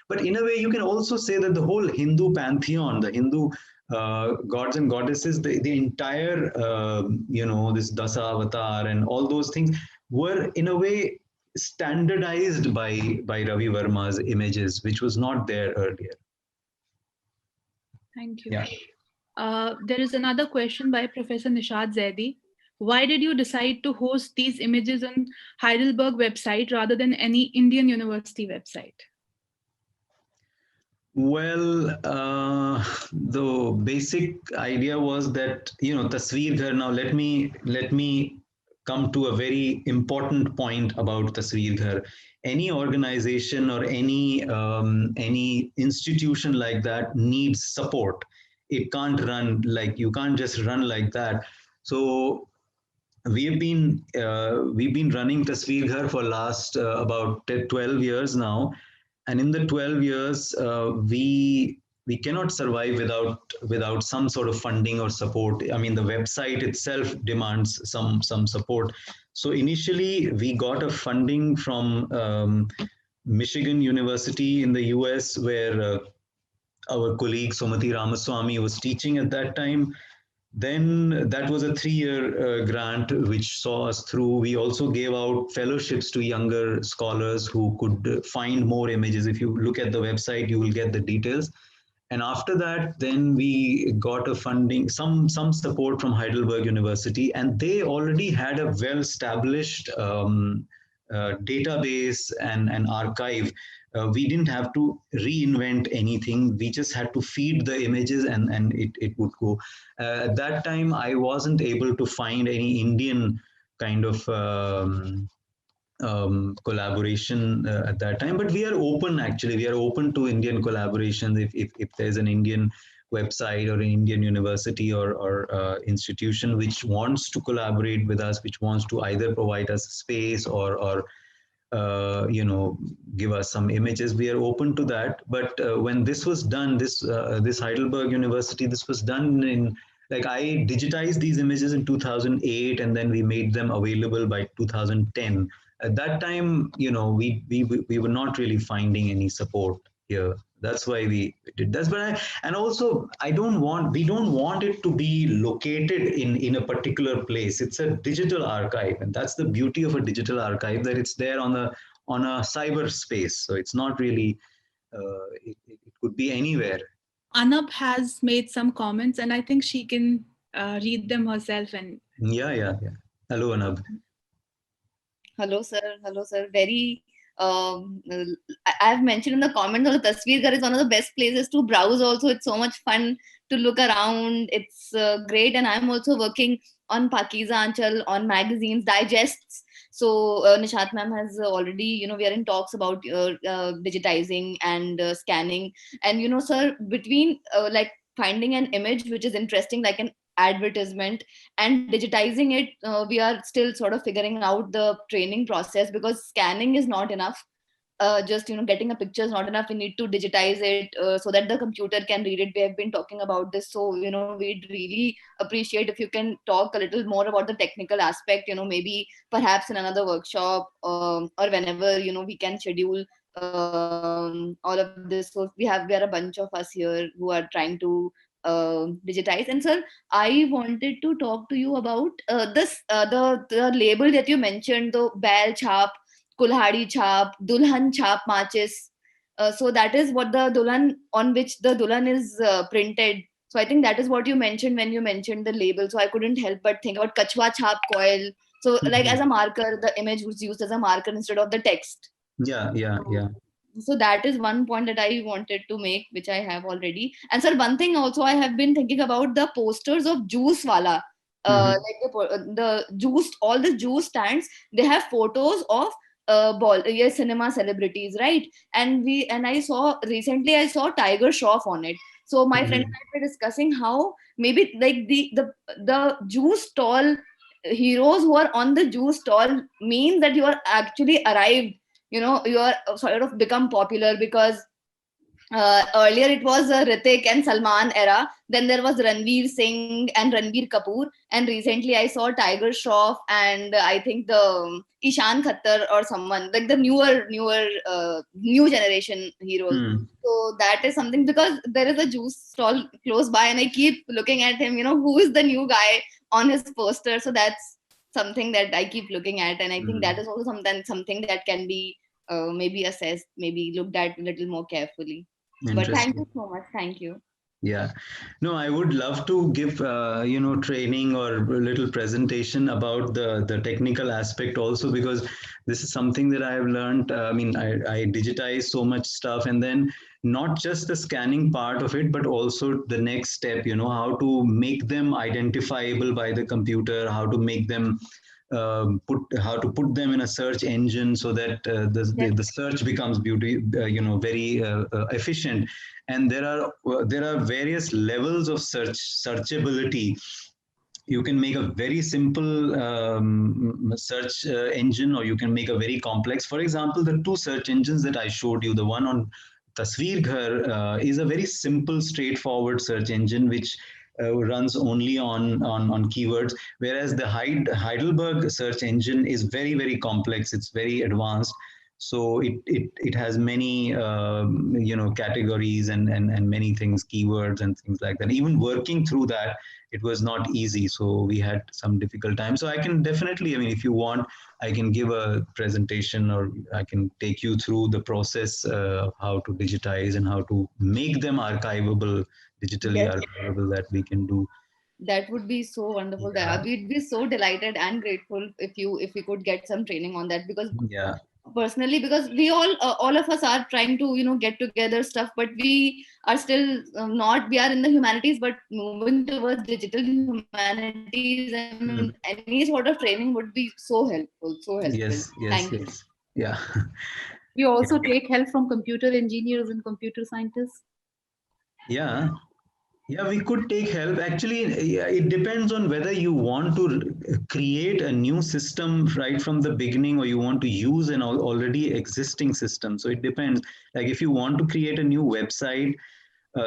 But in a way, you can also say that the whole Hindu pantheon, the Hindu gods and goddesses, the entire, this Dasa Avatar and all those things were in a way standardized by Ravi Verma's images, which was not there earlier. Thank you. Yeah. There is another question by Professor Nishad Zaidi. Why did you decide to host these images on Heidelberg website rather than any Indian university website? Well, the basic idea was that Tasveer Ghar. Now let me come to a very important point about Tasveer Ghar. Any organization or any institution like that needs support. It can't run like you can't just run like that. So we've been running Tasveer Ghar for last about 12 years now, and in the 12 years we cannot survive without some sort of funding or support. I mean, the website itself demands some support. So initially we got a funding from Michigan University in the US, where our colleague Somati Ramaswamy was teaching at that time. Then that was a 3-year grant which saw us through. We also gave out fellowships to younger scholars who could find more images. If you look at the website, you will get the details. And after that, then we got a funding, some support from Heidelberg University, and they already had a well-established database and archive. We didn't have to reinvent anything. We just had to feed the images, and it would go. At that time, I wasn't able to find any Indian kind of collaboration at that time, but we are open. Actually, we are open to Indian collaborations. If there's an Indian website or an Indian university or institution which wants to collaborate with us, which wants to either provide us space or give us some images, we are open to that. But when this was done, this Heidelberg University, this was done in, like, I digitized these images in 2008, and then we made them available by 2010. At that time, we were not really finding any support here. That's why we did this. And also, we don't want it to be located in a particular place. It's a digital archive, and that's the beauty of a digital archive, that it's there on a cyberspace. So it's not really, it could be anywhere. Anab has made some comments, and I think she can read them herself. And Yeah. Hello, Anab. Hello, sir. Hello, sir. Very. I've mentioned in the comments that Tasveer Ghar is one of the best places to browse. Also, it's so much fun to look around. It's great, and I'm also working on Pakiza Anchal, on magazines, digests. So Nishat ma'am has already, we are in talks about digitizing and scanning. And sir, between like finding an image which is interesting, like an advertisement, and digitizing it, we are still sort of figuring out the training process, because scanning is not enough. Just getting a picture is not enough. We need to digitize it so that the computer can read it. We have been talking about this, so we'd really appreciate if you can talk a little more about the technical aspect, maybe perhaps in another workshop, or whenever we can schedule all of this. So we are a bunch of us here who are trying to digitize. And sir, I wanted to talk to you about the label that you mentioned, the Bell Chap, Kulhadi Chap, Dulhan Chap matches. So that is what the Dulhan, on which the Dulhan is printed. So I think that is what you mentioned when you mentioned the label. So I couldn't help but think about Kachwa Chap coil. So like as a marker, the image was used as a marker instead of the text. Yeah, yeah, yeah. So that is one point that I wanted to make, which I have already. And sir, one thing also I have been thinking about the posters of juice wala, like the juice, all the juice stands, they have photos of ball, yes, cinema celebrities, right? And I saw recently, I saw Tiger Shroff on it. So my friend and I were discussing how maybe like the juice stall heroes who are on the juice stall means that you are actually arrived, you are sort of become popular, because earlier it was Ritik and Salman era. Then there was Ranveer Singh and Ranveer Kapoor, and recently I saw Tiger Shroff and I think the Ishan Khattar or someone like the new generation heroes. So that is something, because there is a juice stall close by, and I keep looking at him. Who is the new guy on his poster? So that's something that I keep looking at, and I think that is also something that can be maybe assessed, maybe looked at a little more carefully. But thank you so much. Thank you. Yeah, no, I would love to give training or a little presentation about the technical aspect also, because this is something that I have learned. I mean, I digitize so much stuff, and then not just the scanning part of it, but also the next step. How to make them identifiable by the computer, how to make them how to put them in a search engine so that the search becomes very efficient. And there are various levels of searchability. You can make a very simple search engine, or you can make a very complex. For example, the two search engines that I showed you, the one on Tasveer Ghar is a very simple, straightforward search engine which runs only on keywords, whereas the Heidelberg search engine is very, very complex. It's very advanced. So it has many categories and many things, keywords and things like that. Even working through that, it was not easy. So we had some difficult time. So I can definitely, I mean, if you want, I can give a presentation, or I can take you through the process of how to digitize and how to make them archivable, digitally Yes, archivable, that we can do. that would be so wonderful. Yeah. We'd be so delighted and grateful if we could get some training on that, because Yeah. personally, because we all of us are trying to get together stuff, but we are still not, we are in the humanities but moving towards digital humanities, and any sort of training would be so helpful, so helpful. Yes, yes, Thank you. yes. Yeah. We also take help from computer engineers and computer scientists. Yeah. Yeah, we could take help. Actually, yeah, it depends on whether you want to create a new system right from the beginning, or you want to use an already existing system. So it depends. Like if you want to create a new website,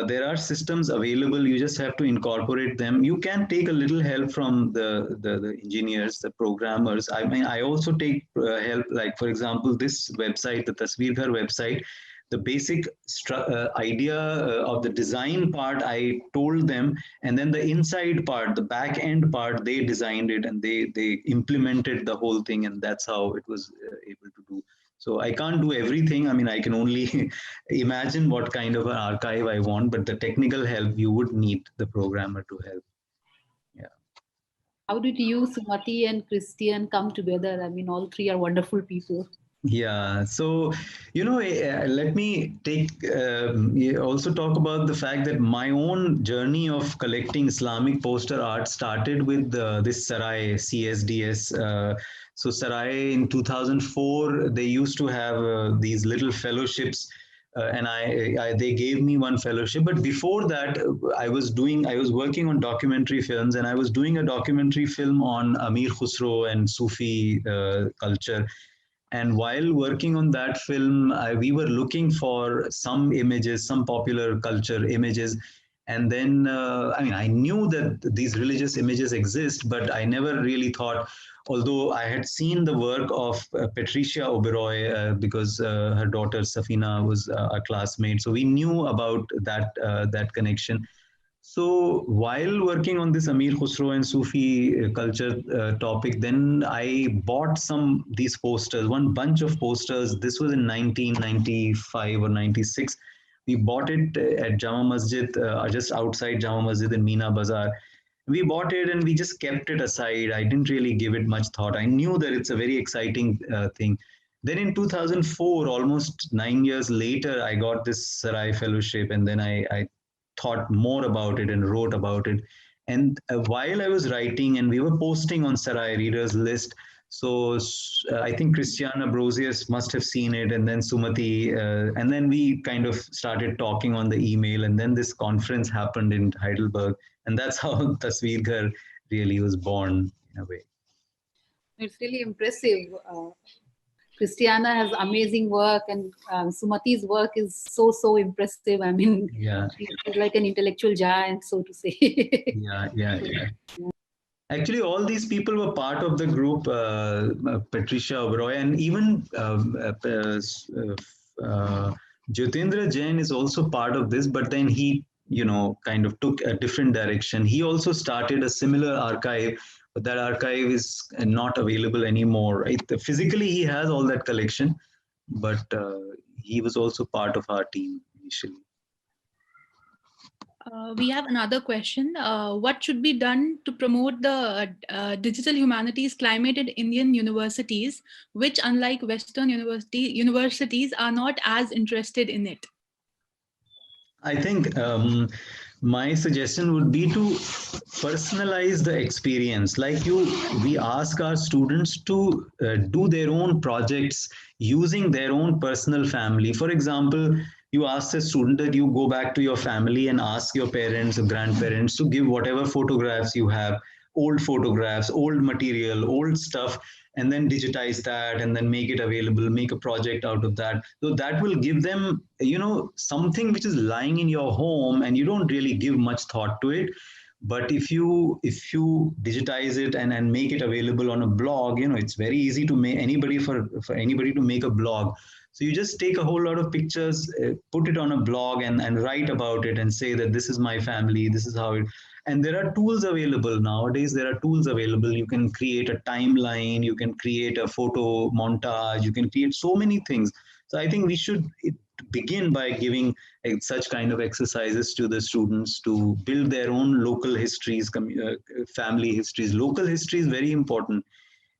there are systems available. You just have to incorporate them. You can take a little help from the engineers, the programmers. I mean, I also take help. Like for example, this website, the Tasveer Ghar website, the basic idea of the design part, I told them, and then the inside part, the back end part, they designed it, and they implemented the whole thing, and that's how it was able to do. So I can't do everything. I mean, I can only imagine what kind of an archive I want, but the technical help, you would need the programmer to help. Yeah. How did you, Sumati, and Christian come together? I mean, all three are wonderful people. Yeah, so let me also talk about the fact that my own journey of collecting Islamic poster art started with this Sarai CSDS. So Sarai in 2004, they used to have these little fellowships, and they gave me one fellowship. But before that, I was working on documentary films, and I was doing a documentary film on Amir Khusro and Sufi culture. And while working on that film, we were looking for some images, some popular culture images. And then, I mean, I knew that these religious images exist, but I never really thought, although I had seen the work of Patricia Oberoi, because her daughter Safina was a classmate. So we knew about that connection. So while working on this Amir Khusro and Sufi culture topic, then I bought these posters, one bunch of posters. This was in 1995 or 96. We bought it at Jama Masjid, just outside Jama Masjid in Meena Bazaar. We bought it and we just kept it aside. I didn't really give it much thought. I knew that it's a very exciting thing. Then in 2004, almost 9 years later, I got this Sarai Fellowship, and then I thought more about it and wrote about it. And while I was writing, and we were posting on Sarai Readers List, so I think Christiana Brosius must have seen it, and then Sumati, and then we kind of started talking on the email, and then this conference happened in Heidelberg, and that's how Tasveer Ghar really was born in a way. It's really impressive. Christiana has amazing work, and Sumati's work is so impressive. I mean, Yeah, she's like an intellectual giant, so to say. yeah. Actually, all these people were part of the group, Patricia Oberoi, and even Jyotendra Jain is also part of this, but then he, kind of took a different direction. He also started a similar archive, but that archive is not available anymore. Right? Physically, he has all that collection, but he was also part of our team initially. We have another question. What should be done to promote the digital humanities climate at Indian universities, which, unlike Western universities, are not as interested in it? I think my suggestion would be to personalize the experience. Like we ask our students to do their own projects using their own personal family. For example, you ask a student that you go back to your family and ask your parents or grandparents to give whatever photographs you have, old photographs, old material, old stuff, and then digitize that and then make it available, make a project out of that. So that will give them, something which is lying in your home and you don't really give much thought to it. But if you digitize it and make it available on a blog, it's very easy to make for anybody to make a blog. So you just take a whole lot of pictures, put it on a blog and write about it and say that this is my family, this is how it. And there are tools available nowadays. There are tools available. You can create a timeline, you can create a photo montage, you can create so many things. So I think we should begin by giving such kind of exercises to the students to build their own local histories, family histories. Local history is very important.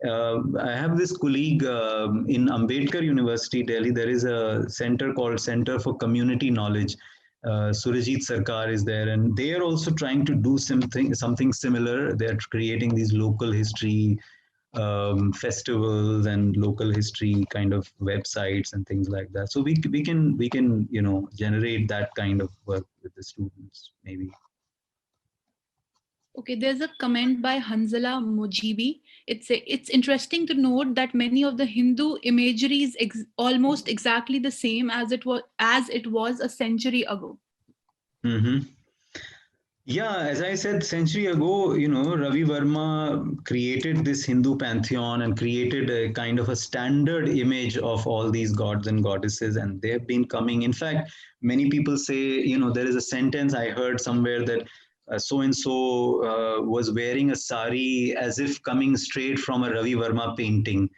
I have this colleague in Ambedkar University, Delhi. There is a center called Center for Community Knowledge. Surajit Sarkar is there, and they are also trying to do something similar. They are creating these local history festivals and local history kind of websites and things like that. So we can generate that kind of work with the students maybe. Okay, there's a comment by Hanzala Mujibi. It's interesting to note that many of the Hindu imagery is almost exactly the same as it was a century ago. Mm-hmm. Yeah, as I said, century ago, Ravi Verma created this Hindu pantheon and created a kind of a standard image of all these gods and goddesses, and they have been coming. In fact, many people say, there is a sentence I heard somewhere that so and so was wearing a sari as if coming straight from a Ravi Verma painting.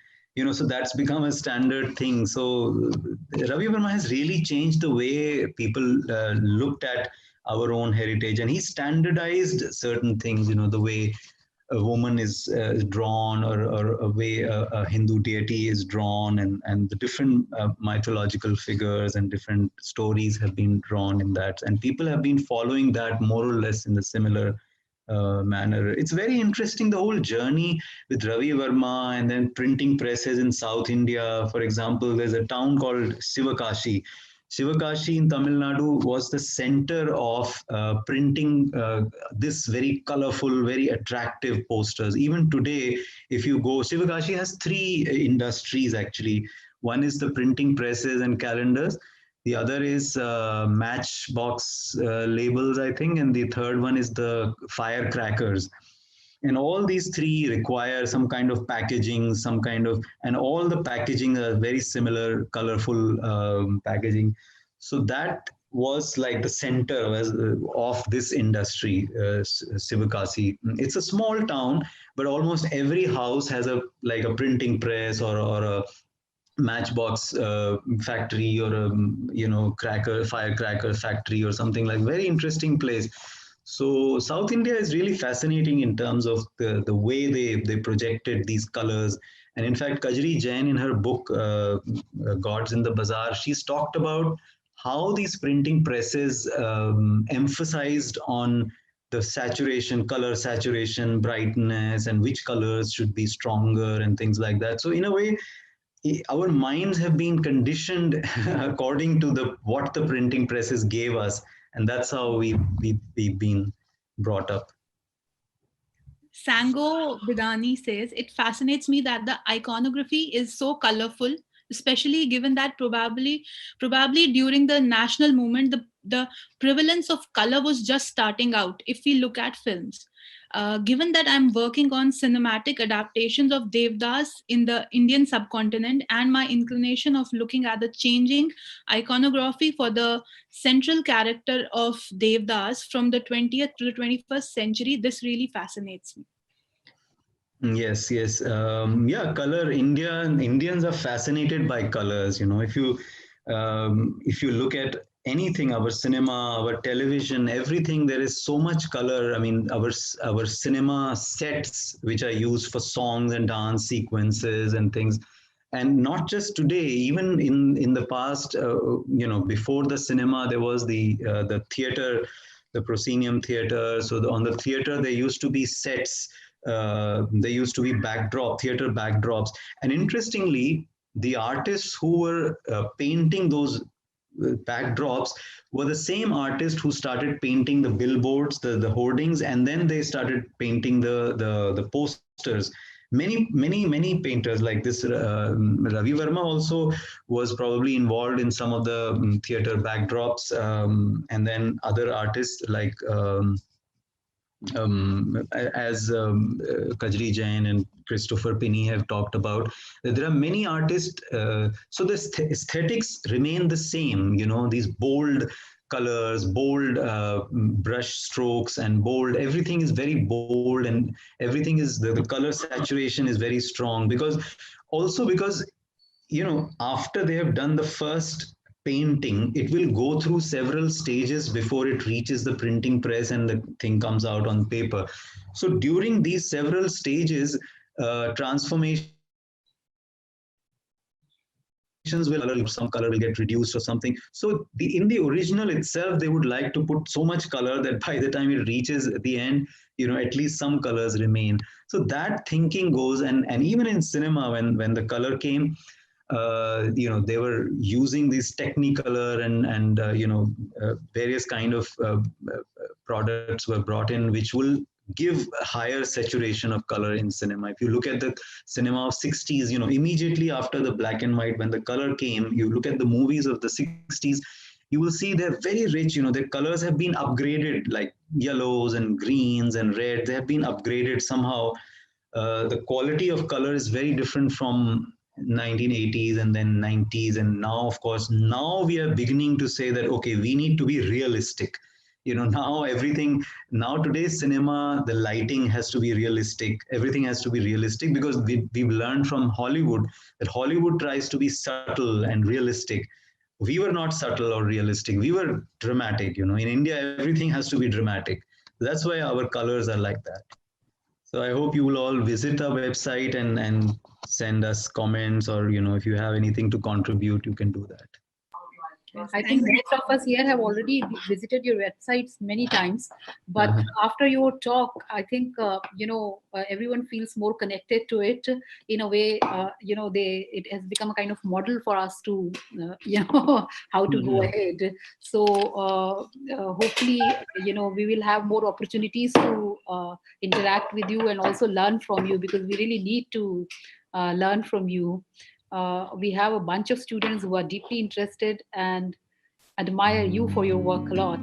So that's become a standard thing. So Ravi Verma has really changed the way people looked at our own heritage, and he standardized certain things, the way a woman is drawn, or a way a Hindu deity is drawn, and the different mythological figures and different stories have been drawn in that, and people have been following that more or less in the similar manner. It's very interesting, the whole journey with Ravi Verma, and then printing presses in South India. For example, there's a town called Sivakashi. Sivakashi in Tamil Nadu was the center of printing this very colorful, very attractive posters. Even today, if you go, Sivakashi has three industries actually. One is the printing presses and calendars. The other is matchbox labels, I think, and the third one is the firecrackers. And all these three require some kind of packaging, and all the packaging are very similar, colorful packaging. So that was like the center of this industry, Sivakasi. It's a small town, but almost every house has a like a printing press or a matchbox factory or a firecracker factory or something like. Very interesting place. So South India is really fascinating in terms of the way they projected these colors. And in fact, Kajri Jain in her book Gods in the Bazaar, she's talked about how these printing presses emphasized on the saturation, color saturation, brightness, and which colors should be stronger and things like that. So in a way, our minds have been conditioned according to the what the printing presses gave us, and that's how we've been brought up. Sango Vidani says, it fascinates me that the iconography is so colorful, especially given that probably during the national movement, the prevalence of color was just starting out, if we look at films. Given that I'm working on cinematic adaptations of Devdas in the Indian subcontinent, and my inclination of looking at the changing iconography for the central character of Devdas from the 20th to the 21st century, this really fascinates me. Yes, yes. Yeah, color. Indians are fascinated by colors. If you look at anything, our cinema, our television, everything, there is so much color. I mean, our cinema sets, which are used for songs and dance sequences and things, and not just today. Even in the past, before the cinema, there was the theater, the proscenium theater. So on the theater, there used to be sets. There used to be theater backdrops. And interestingly, the artists who were painting those backdrops were the same artists who started painting the billboards, the hoardings, and then they started painting the posters. Many painters like this. Ravi Verma also was probably involved in some of the theater backdrops, and then other artists like as Kajri Jain and Christopher Pinney have talked about, there are many artists. So the aesthetics remain the same. These bold colors, bold brush strokes, and bold. Everything is very bold, and everything is the color saturation is very strong because after they have done the first painting, it will go through several stages before it reaches the printing press and the thing comes out on paper. So during these several stages, transformations will some color will get reduced or something. So in the original itself, they would like to put so much color that by the time it reaches the end, at least some colors remain. So that thinking goes, and even in cinema, when the color came, they were using this Technicolor and various kind of products were brought in, which will give higher saturation of color in cinema. If you look at the cinema of 60s, immediately after the black and white, when the color came, you look at the movies of the 60s, you will see they're very rich. Their colors have been upgraded, like yellows and greens and red. They have been upgraded somehow. The quality of color is very different from 1980s and then 90s, and now, of course, now we are beginning to say that okay, we need to be realistic. Now today's cinema, the lighting has to be realistic, everything has to be realistic, because we've learned from Hollywood that Hollywood tries to be subtle and realistic. We were not subtle or realistic, we were dramatic. In India, everything has to be dramatic. That's why our colors are like that. So I hope you will all visit our website and send us comments, or if you have anything to contribute, you can do that. I think most of us here have already visited your websites many times, but after your talk, I think everyone feels more connected to it in a way. It has become a kind of model for us to how to go ahead. So hopefully we will have more opportunities to interact with you and also learn from you, because we really need to learn from you. We have a bunch of students who are deeply interested and admire you for your work a lot.